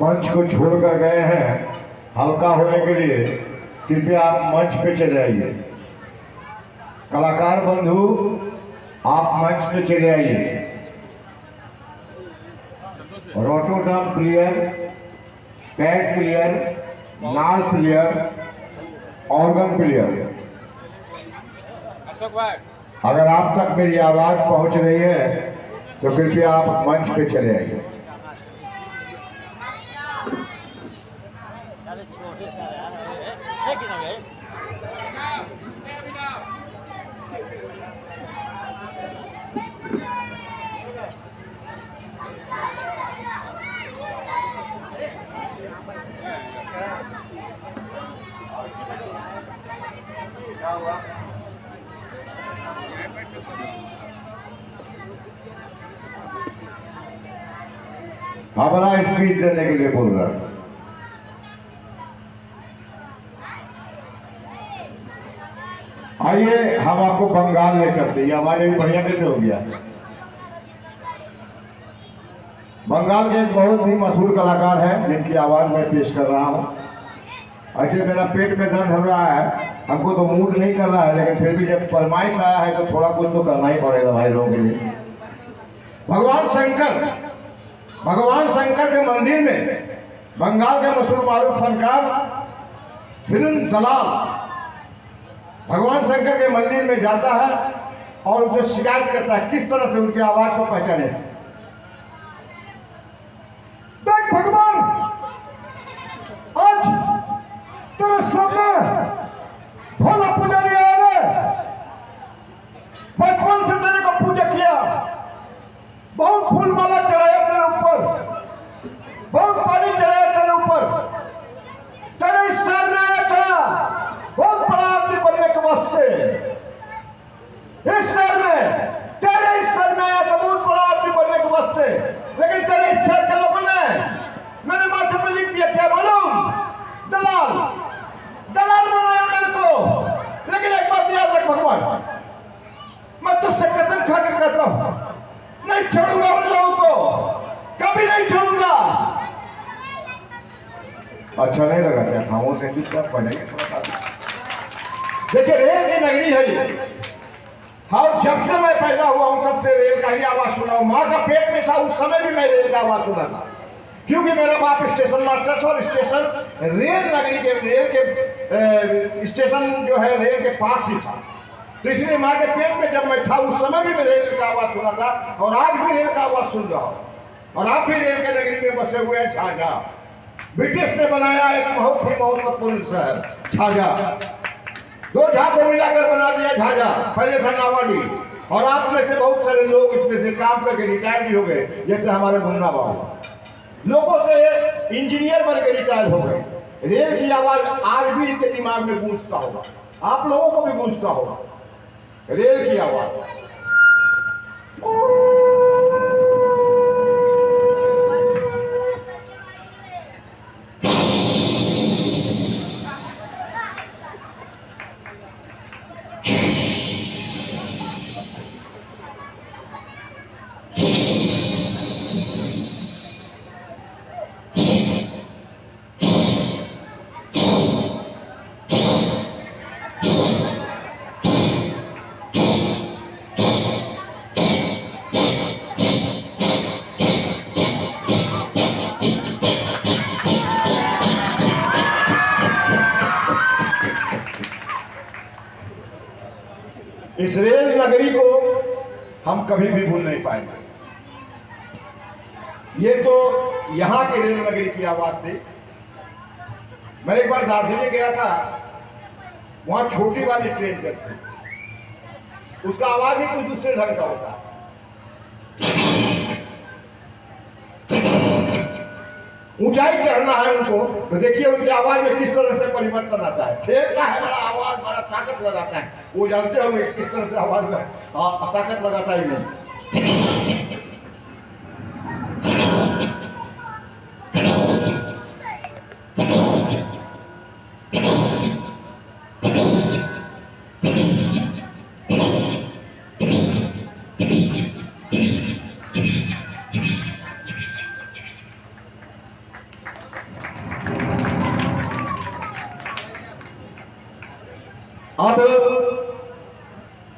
मंच को छोड़कर गए हैं हल्का होने के लिए, कृपया आप मंच पे चले आइए। कलाकार बंधु आप मंच पे चले आइए। रोटोड्रम क्लियर, पैड क्लियर, नाल क्लियर, ऑर्गन क्लियर। अगर आप तक मेरी आवाज पहुंच रही है तो कृपया आप मंच पे चले आइए। हाँ, बड़ा स्पीच देने के लिए बोल रहा है। आइए हम आपको बंगाल ले चलते हैं। आवाज भी बढ़िया कैसे हो गया। बंगाल के एक बहुत ही मशहूर कलाकार है जिनकी आवाज मैं पेश कर रहा हूँ। ऐसे मेरा पेट में दर्द हो रहा है, हमको तो मूड नहीं कर रहा है, लेकिन फिर भी जब फरमाइश आया है तो थोड़ा कुछ तो करना ही पड़ेगा भाई लोगों के लिए। भगवान शंकर के मंदिर में बंगाल के मशहूर मारूफ फनकार फिल्म दलाल भगवान शंकर के मंदिर में जाता है और उसे शिकायत करता है किस तरह से उनकी आवाज को पहचाने। देख भगवान, आज तेरे सामने भोला पुजारी आया है। बचपन से तेरे को पूजा किया, बहुत फूल माला चढ़ाया तेरे ऊपर, बहुत पानी चढ़ाया तेरे ऊपर। तेरे इस शहर में आया था बहुत बड़ा आदमी बनने के वास्ते। इस शहर में तेरे इस शहर में आया था बहुत बड़ा आदमी बनने के वास्ते, लेकिन तेरे इस शहर के लोगों ने मेरे माथे पर लिख दिया क्या मालूम? दलाल। दलाल बनाया मेरे को। लेकिन एक बात याद रख भगवान, मैं तुझसे कसम खा के कहता हूं नहीं छोड़ूंगा उन लोगों को, कभी नहीं छोड़ूंगा। अच्छा नहीं लगा क्या? खामोश है सब पढ़ेंगे। देखिए रेल की नगरी है ये। हाँ, जब से मैं पैदा हुआ हूं तब से रेल का ही आवाज सुना हूं। माँ का पेट में था उस समय भी मैं रेल का आवाज सुना था, क्योंकि मेरा बाप स्टेशन मास्टर था और स्टेशन रेल नगरी के स्टेशन जो है रेल के पास ही था। तो इसलिए माँ के पेट में जब मैं था उस समय भी मैं रेल का आवाज सुना था और आज भी रेल का आवाज सुन रहा हूँ। और आप भी रेल के नगरी में बसे हुए हैं झाझा। ब्रिटिश ने बनाया एक बहुत ही महत्वपूर्ण शहर झाझा। दो झा को मिलाकर बना दिया झाझा। पहले था नावाडी, और आप में से बहुत सारे लोग इसमें से काम करके रिटायर भी हो गए, जैसे हमारे मुन्ना बाबू। लोगों से इंजीनियर बन के रिटायर हो गए। रेल की आवाज आज भी इनके दिमाग में गूंजता होगा, आप लोगों को भी गूंजता होगा रेल की आवाज। इस रेल नगरी को हम कभी भी भूल नहीं पाएंगे। ये तो यहाँ की रेल नगरी की आवाज थी। मैं एक बार दार्जिलिंग गया था, वहां छोटी वाली ट्रेन चलती, उसका आवाज ही कुछ दूसरे ढंग का होता है। ऊंचाई चढ़ना है उनको तो देखिए उनकी आवाज में किस तरह से परिवर्तन आता है। खेलता है बड़ा आवाज, बड़ा ताकत लगाता है। वो जानते होंगे किस तरह से आवाज में ताकत लगाता ही नहीं। अब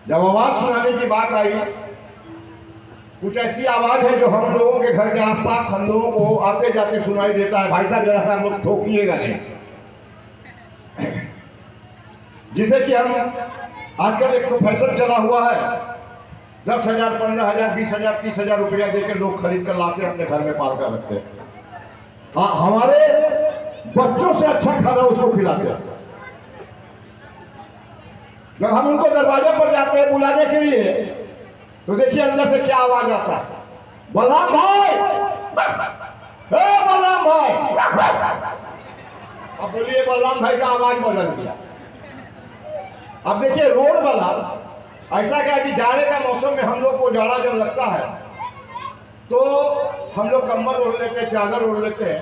जब आवाज सुनाने की बात आई, कुछ ऐसी आवाज है जो हम लोगों के घर के आसपास हम लोगों को आते जाते सुनाई देता है। भाई साहब जरा सा हम लोग ठोकिएगा नहीं, जिसे कि हम आजकल एक प्रोफेशन चला हुआ है, 10,000, 15,000, 20,000, 30,000 रुपया देकर लोग खरीद कर लाते हैं, अपने घर में पाल कर रखते हैं। हाँ, हमारे बच्चों से अच्छा खाना उसको खिलाते हैं। जब हम उनको दरवाजे पर जाते हैं बुलाने के लिए, तो देखिए अंदर से क्या आवाज आता है, बलराम भाई, बलराम भाई। अब बोलिए बलराम भाई का आवाज बदल गया। अब देखिए रोड वाला ऐसा क्या है कि जाड़े का मौसम में हम लोग को जाड़ा जब लगता है तो हम लोग कंबल ओढ़ लेते हैं, चादर ओढ़ लेते हैं,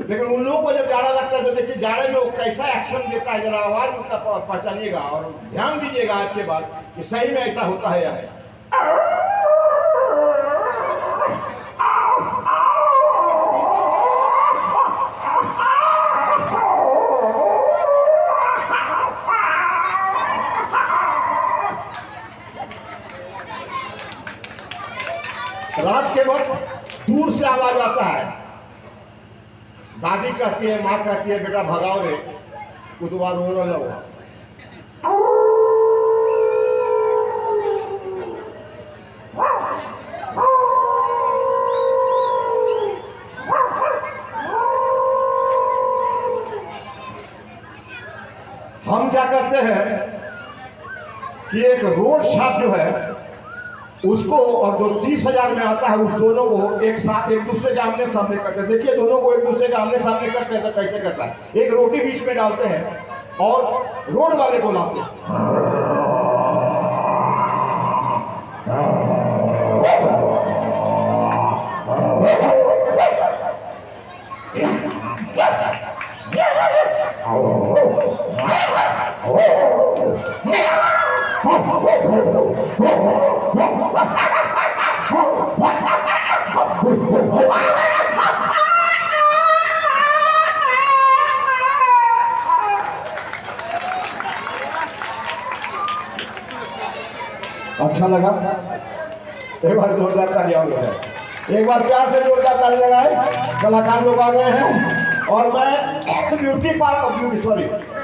लेकिन उन लोगों को जब जाड़ा लगता है तो देखिए जाड़े में वो कैसा एक्शन देता है, जरा आवाज उसका पहचानिएगा और ध्यान दीजिएगा आज के बाद कि सही में ऐसा होता है या नहीं। रात के वक्त दूर से आवाज आता है, दादी कहती है, माँ कहती है, बेटा भगाओ रे कुतवा रो रहा हुआ। हम क्या करते हैं कि एक रोड शॉप जो है उसको, और जो 30,000 में आता है, उस दोनों को एक साथ एक दूसरे के आमने सामने करते हैं। देखिए दोनों को एक दूसरे के आमने सामने करते हैं तो कैसे करता है, एक रोटी बीच में डालते हैं और रोड वाले को लाते हैं। अच्छा लगा? एक बार जोरदार ताली और लगाए, एक बार प्यार से जोरदार ताली लगाए। कलाकार लोग आ गए हैं और मैं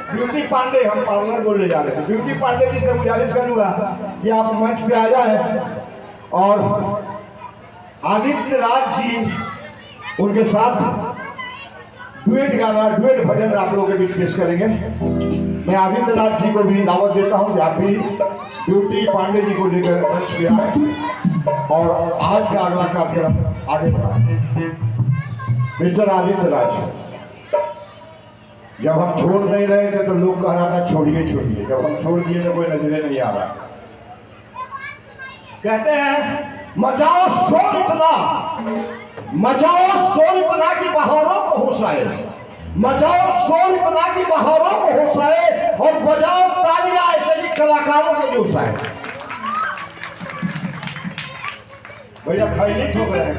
ब्यूटी पांडे, हम पार्लर बोलने जा रहे थे, ब्यूटी पांडे जी से गुजारिश करूंगा कि आप मंच पे आ जाए और आदित्य राज जी उनके साथ डुएट गाना, डुएट भजन आप लोगों के बीच पेश करेंगे। मैं आदित्य राज जी को भी दावत देता हूं कि आप भी ब्यूटी पांडे जी को लेकर मंच पे आए और आज का अगला कार्यक्रम आगे बढ़ाए। मिस्टर आदित्य राज, जब हम छोड़ नहीं रहे थे तो लोग कह रहा था छोड़िए छोड़िए, जब हम छोड़ दिए तो कोई नजरे नहीं आ रहा। कहते हैं मचाओ शोर इतना, मचाओ शोर इतना कि बहारों को होश आए, मचाओ शोर इतना कि बहारों को होश आए और बजाओ तालियां ऐसे कि कलाकारों को जोश आए। भैया खैली ठोक रहे हैं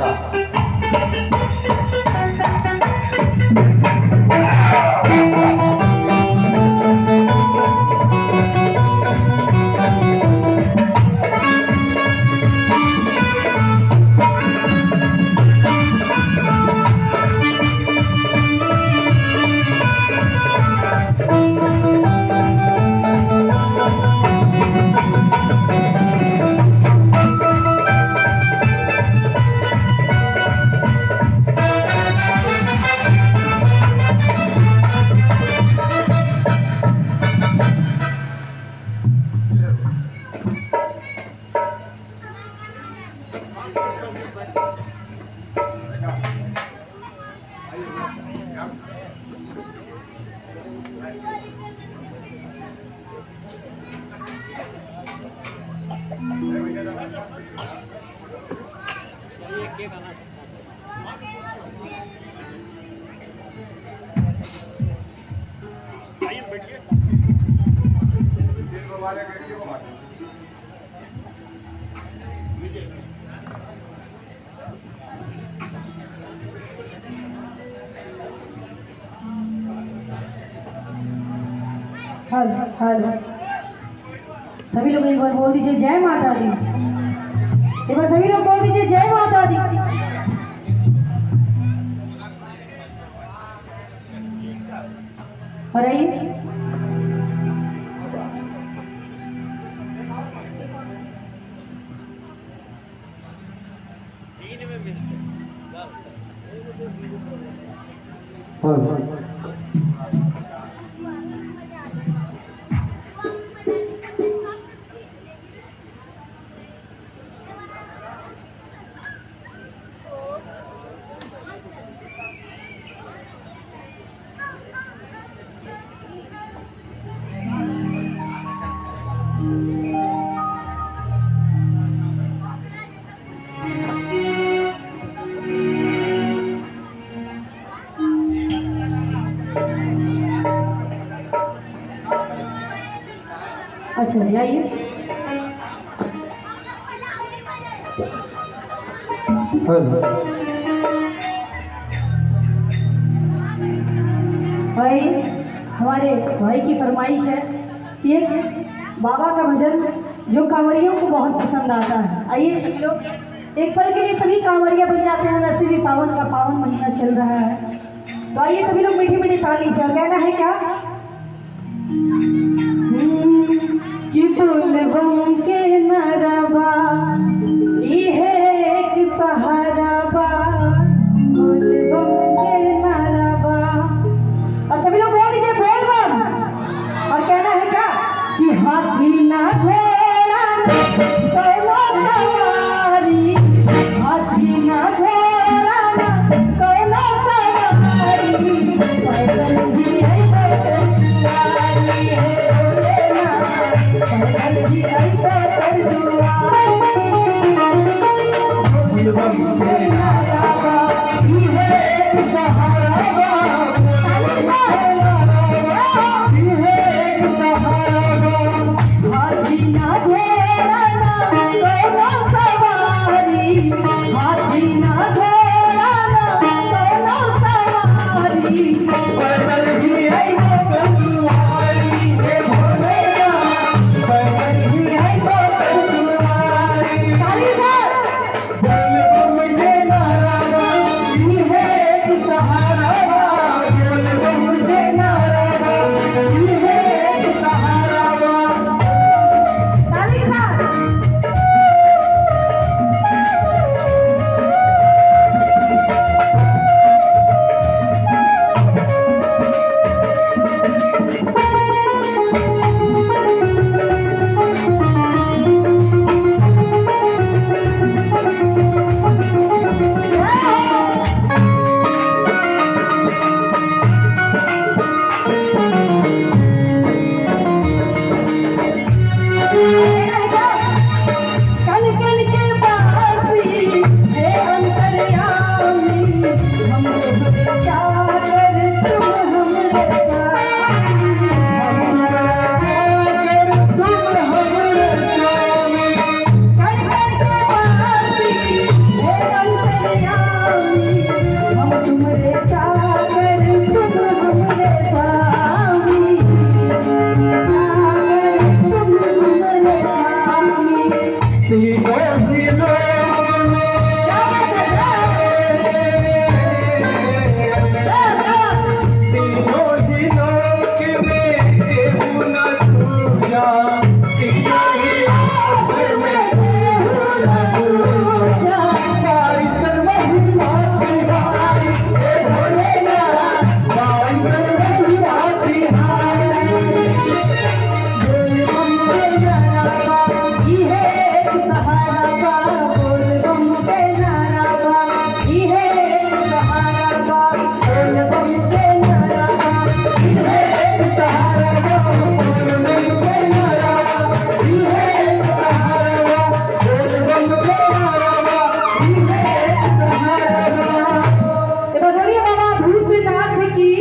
हल हल सभी लोग एक बार बोल दीजिए जय माता दी। एक बार सभी लोग बोल दीजिए जय माता दी। और आइए अच्छा आइए। भाई हमारे भाई की फरमाइश है कि एक बाबा का भजन जो कांवरियों को बहुत पसंद आता है। आइए सभी लोग एक पल के लिए सभी कांवरिया बन जाते हैं। वैसे भी सावन का पावन महीना चल रहा है, तो आइए सभी लोग मीठी मीठी ताली से। कहना है क्या कि बोलबम के नरबा इहे एक सहारा बा, बोलबम के नरबा। और सभी लोग बोल दीजिए बोलबम। और कहना है क्या कि हाथी ना घोड़ा ना कोनो सवारी, हाथी ना घोड़ा ना कोनो सवारी, पैदल भी है पैदल सवारी है पैदल भी है पैदल दुआरी। बोलबम के नारा इहे एक सहारा बा, इहे एक सहारा बा। हाथी ना घोड़ा ना कोनो सवारी, हाथी ना घोड़ा ना कोनो सवारी, पैदल भी है पैदल दुआरी हे भोलेनाथ, पैदल भी है पैदल दुआरी। ताली से बोलबम के नारा बा इहे एक सहारा बा, बोलबम के नारा बा इहे एक सहारा बा। ताली से कन कन के बासी हे अंतर्यामी, हम तुमरे चाकर तुम हमरे स्वामी, हमारा चाकर तुम हमरे स्वामी। कन कन के बासी हे अंतर्यामी, हम तुमरे चाकर तुम हमरे स्वामी, तुम हमरे स्वामी। तीनों ही लोग में तीनों ही लोग में केहू न दूजा, तीनों ही लोग में केहू न दूजा। गाई सर्वहिमा तिहारी हे भोलेनाथ, गाई सर्वहिमा तिहारी। बोलबम के नारा बा इहे एक सहारा बा, बोलबम के नारा बा इहे एक सहारा बा, बोलबम के नारा बा इहे एक सहारा बा, बोलबम के नारा बा इहे एक सहारा बा, बोलबम के नारा बा इहे एक सहारा बा। एक बार बोलिए बाबा भूतनाथ की।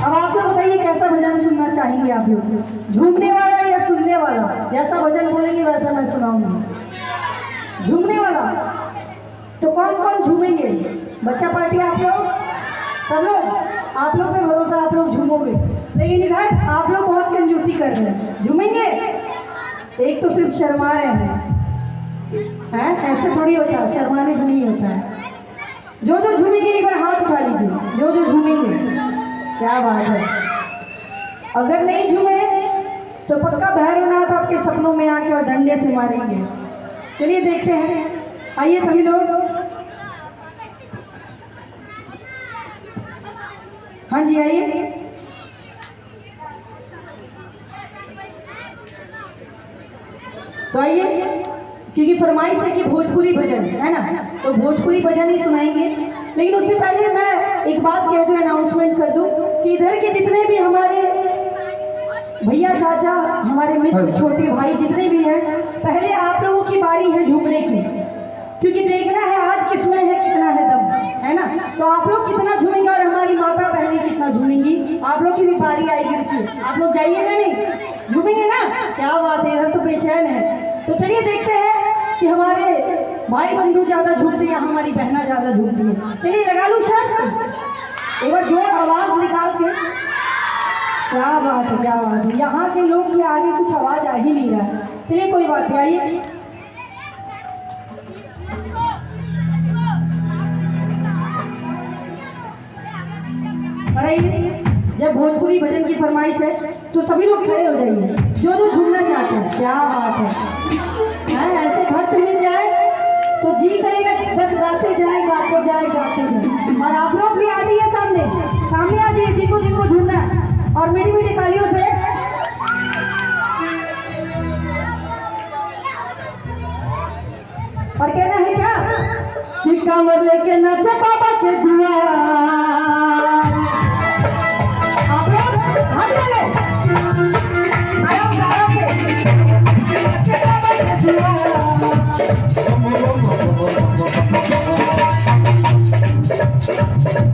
अब आप लोग बताइए कैसा भजन सुनना चाहेंगे आप लोग, झूमने वाला या सुनने वाला? जैसा भजन बोलेंगे वैसा मैं सुनाऊंगी। झूमने वाला तो कौन कौन झूमेंगे? बच्चा पार्टी आप लोग सब लोग, आप लोग पे भरोसा, आप लोग झूमोगे। लेकिन इधर आप लोग बहुत कंजूसी कर रहे हैं। झूमेंगे? एक तो सिर्फ शर्मा रहे हैं, ऐसे थोड़ी होता है, शर्माने से नहीं होता है। जो जो झूमेंगे एक बार हाथ उठा लीजिए, जो जो झूमेंगे। क्या बात है। अगर नहीं झूमे तो पक्का भैरवनाथ आपके सपनों में आके और डंडे से मारेंगे। चलिए देखते हैं, आइए सभी लोग। हाँ जी आइए। तो आइए, क्योंकि फरमाइश है कि भोजपुरी भजन है ना, तो भोजपुरी भजन ही सुनाएंगे। लेकिन उससे पहले मैं एक बात कह दूं, अनाउंसमेंट कर दूं कि इधर के जितने भी हमारे भैया चाचा, हमारे मित्र, छोटे भाई जितने भी हैं, पहले आप लोगों की बारी है झूमने की, क्योंकि देखना है आज किसमें है कितना है दम, है ना। तो आप लोग कितना झूमेंगे और हमारी माता बहनें कितना झूमेंगी, आप लोग की भी बारी आएगी। आप लोग जाइएगा नहीं, झूमेंगे ना? क्या बात है, इधर तो बेचैन है। तो चलिए देखते हैं कि हमारे भाई बंधु ज्यादा झूमते हैं या हमारी बहना ज्यादा झूमती है। चलिए लगा लूं शर्त, एक बार जोर आवाज निकाल के। क्या बात है, क्या बात है। यहाँ के लोग के आगे कुछ आवाज आ ही नहीं रहा है। चलिए कोई बात नहीं, आइए। जब भोजपुरी भजन की फरमाइश है तो सभी लोग खड़े हो जाइए, जो जो झूमना चाहते हैं। क्या बात है, ऐसे भक्त मिल जाए तो जी करेगा बस गाते जाए गाते जाए गाते जाए। और आप लोग भी आ जाइए, सामने सामने आ जाइए, जिनको जिनको झूमना है, और मीठी मीठी तालियों से। और कहना है क्या कि कांवर लेके नाचे बाबा के दुआर। आप लोग हाथ डाले, आराम से आराम से। नाचे बाबा के दुआर।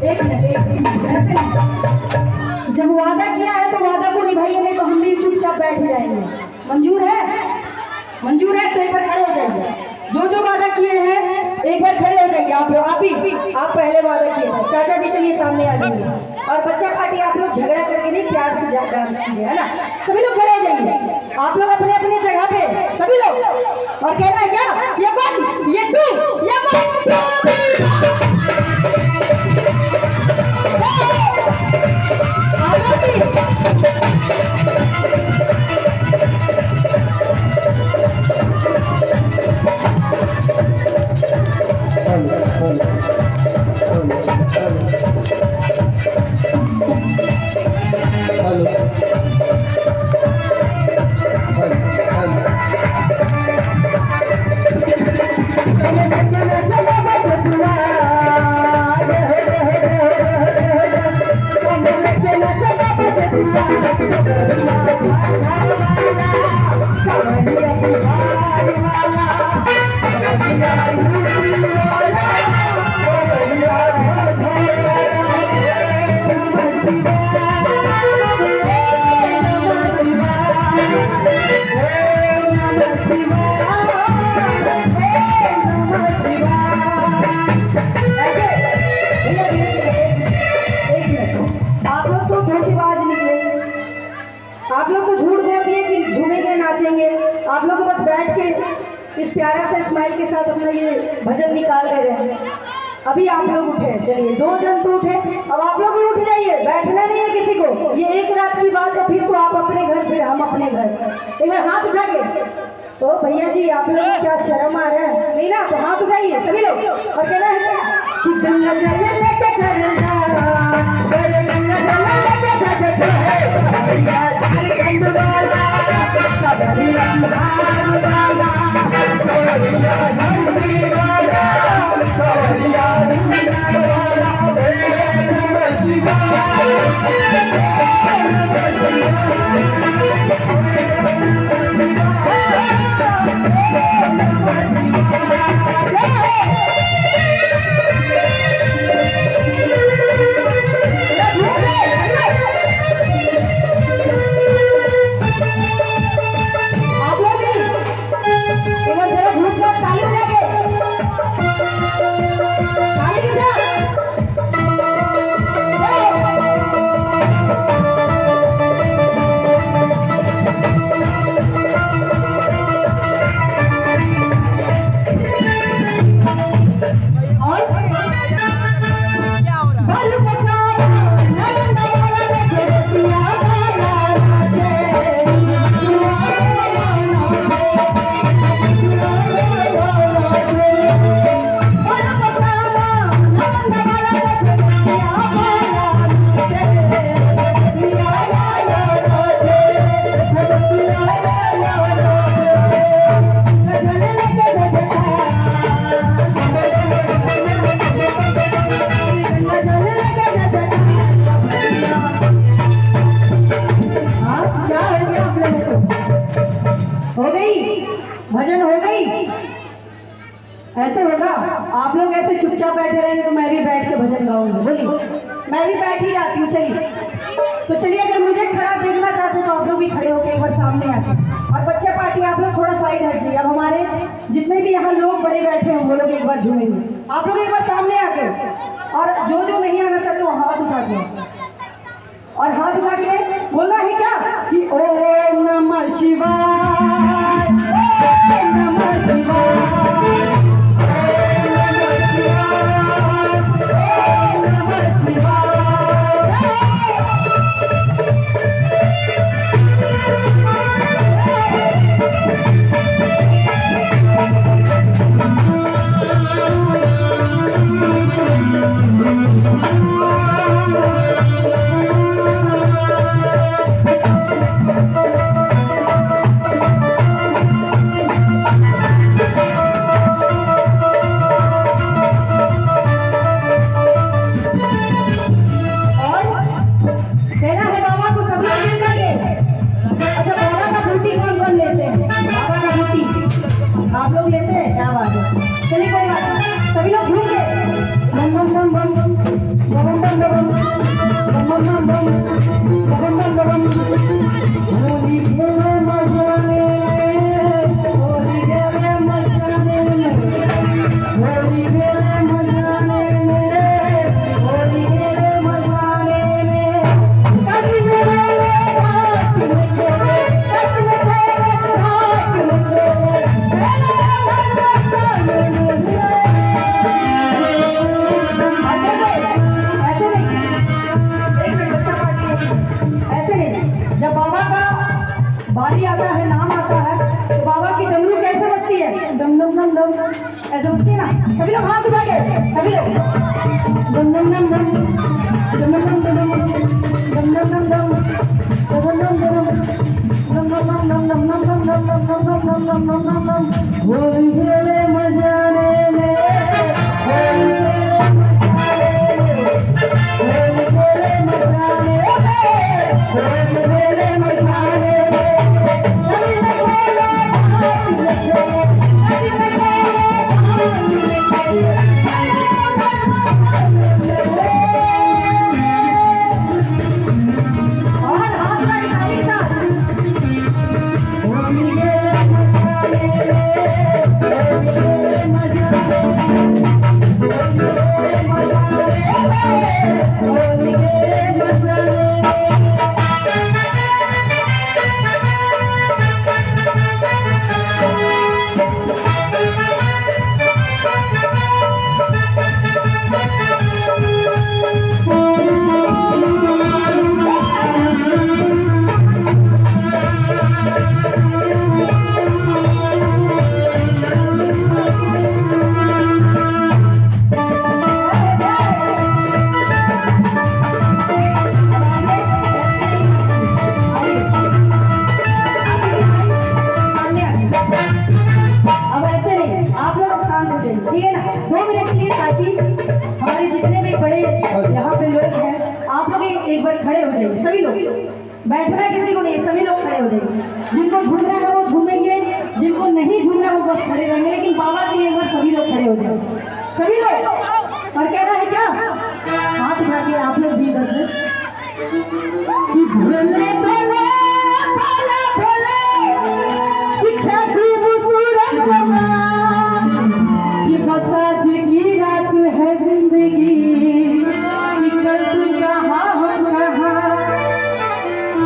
एक मिनट ऐसे जब वादा किया है तो वादा को निभाइए, नहीं तो हम भी चुपचाप बैठ जाएंगे। मंजूर है? मंजूर है तो एक बार खड़े हो जाइए। जो जो वादा किए हैं एक बार खड़े हो जाइए। आप लोग, आप भी, आप पहले वादा किए हैं। चाचा जी चलिए सामने आ जाइए। और बच्चा पार्टी आप लोग झगड़ा करके नहीं, प्यार से डांस कीजिए, है ना। सभी लोग खड़े हो जाइए, आप लोग अपने अपने जगह पे सभी लोग। और कहना है क्या, ये 1 ये 2 ये 1 2 आप लोग तो झूठ बोल दिए कि झूमेंगे नाचेंगे। आप लोग बस बैठ के इस प्यारा सा स्माइल के साथ अपना ये भजन निकाल रहे हैं। अभी आप लोग उठे, चलिए 2 जन तो उठे, अब आप लोग भी उठ जाइए। बैठना नहीं है किसी को, ये एक रात की बात है। फिर तो आप अपने घर, फिर हम अपने घर। एक बार हाथ उठा के। तो भैया जी आप लोग क्या शर्म आ रहा है? नहीं ना, तो हाथ उठाइए सभी लोग। और कहना है कि गंगा जल लेके चलना, गंगा जल लेके चलना, झारखंड वाला सबरी रंगार वाला, सोरिया धरती वाला, सोरिया रंगार वाला, नमः शिवाय, नमः शिवाय। ऐसे होगा? आप लोग ऐसे चुपचाप बैठे रहेंगे तो मैं भी बैठ के भजन गाऊंगी। बोलिए, मैं भी बैठ ही जाती हूँ। चलिए तो चलिए, अगर मुझे खड़ा देखना चाहते तो आप लोग भी खड़े होकर एक बार सामने आते। और बच्चे पार्टी आप लोग थोड़ा साइड हट जाइए। अब हमारे जितने भी यहाँ लोग बड़े बैठे हैं वो लोग एक बार झूमेंगे। आप लोग एक बार सामने आके, और जो नहीं आना चाहते वो हाथ उठा के, और हाथ उठा के बोलना है क्या कि ओम नमः शिवाय, ओम नमः शिवाय, ओम नमः शिवाय। आप लोग लेते हैं? क्या बात है। चलिए कोई बात नहीं, सभी लोग घूम के बम बम बम बम बम बम बम बम बम बम बम बम बम बम। होली खेले मजाने में, होली खेले मजाने में, होली खेले मजाने में, होली खेले मजाने में। कभी मेरे हाथ में खेले, कभी मेरे हाथ में खेले। ऐसे नहीं, जब बाबा का बारी आता है, नाम आता है, तो बाबा की डमरू कैसे बजती है? डम डम डम डम, ऐसे बजती है ना। सभी लोग हाथ उठा के, सभी लोग डम डम डम डम, डम डम डम डम, डम डम डम डम, डम डम डम डम। होली खेले मजाने में, होली खेले मजाने में, होली खेले मजाने में। सभी लोग बोलो, और हाथ में ताली साथ होली खेले मजाने में, होली खेले मजाने में, होली खेले मजाने में। अब ऐसे नहीं, आप लोग शांत हो जाइए, ठीक है ना? 2 मिनट के लिए, ताकि हमारे जितने भी बड़े यहाँ पे लोग हैं, आप लोग एक बार खड़े हो जाइए। सभी लोग बैठना है, किसी को नहीं, सभी लोग खड़े हो जाइए। जिनको झूमना है वो झूमेंगे, जिनको नहीं झूमना है वो बस खड़े रहेंगे, लेकिन बाबा के लिए एक बार सभी लोग खड़े हो जाए, सभी लोग। और कहना है क्या? हाथ उठा के आप लोग भी बस कि भोले भोले भोले भोले, कि क्या खूबसूरत जमा, कि बस आज की रात है जिंदगी, कि कल तुम कहाँ हम कहाँ।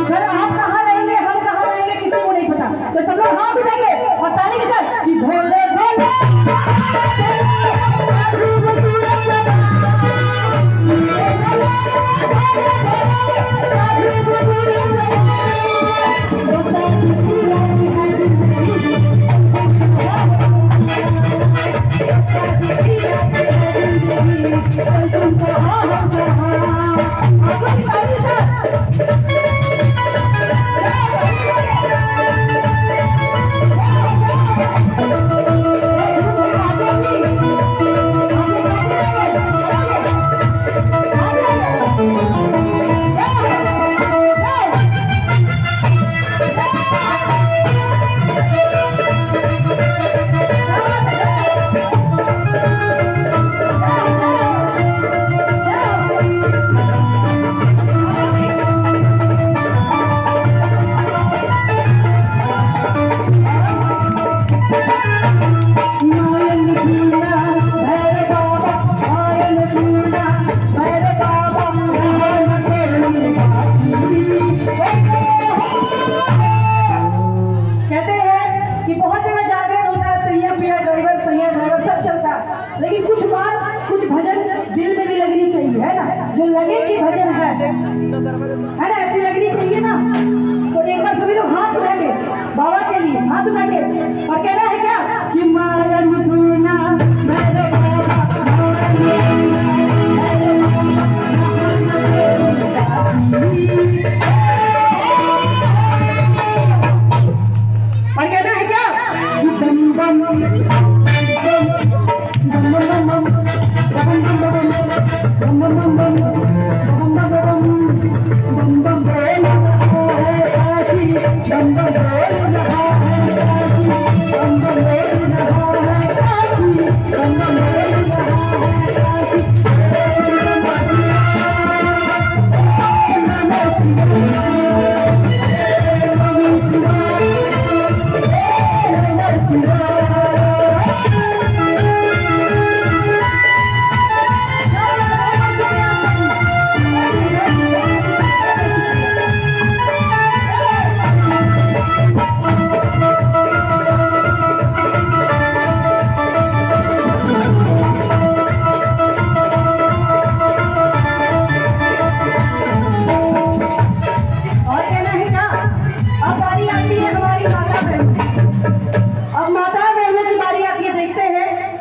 सर आप कहाँ रहेंगे, हम कहाँ रहेंगे, किसी को नहीं पता। तो सब लोग हाथ उठाएंगे और ताली के साथ कि भोले भोले लेकिन कुछ बात, कुछ भजन दिल में भी लगनी चाहिए, है ना, जो लगे कि भजन है ना, ऐसी लगनी चाहिए ना। तो एक बार सभी लोग हाथ उठाएंगे बाबा के लिए, हाथ उठाएंगे और कहना है क्या कि मारन धुना भैरव और कहना है क्या कि बम बम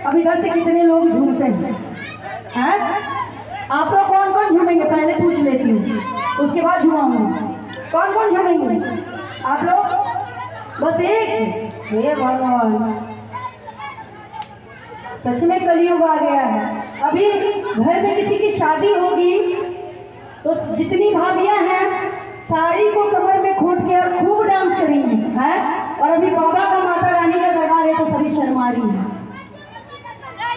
अब इधर से कितने लोग झूमते हैं? आप लोग कौन कौन झूमेंगे पहले पूछ लेती हूँ, उसके बाद झूमाऊंगी। कौन कौन झूमेंगे आप लोग? बस एक? हे भगवान, सच में कलयुग आ गया है। अभी घर में किसी की शादी होगी तो जितनी भाभियां हैं साड़ी को कमर में खोट के खूब डांस करेंगी, हैं? और अभी बाबा का, माता रानी का दरबार है तो सभी शर्मा रही हैं।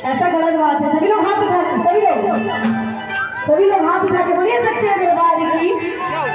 ऐसा गलत बात है। सभी लोग हाथ उठा के, सभी लोग हाथ उठा के बोलिए सच्चे दरबार की।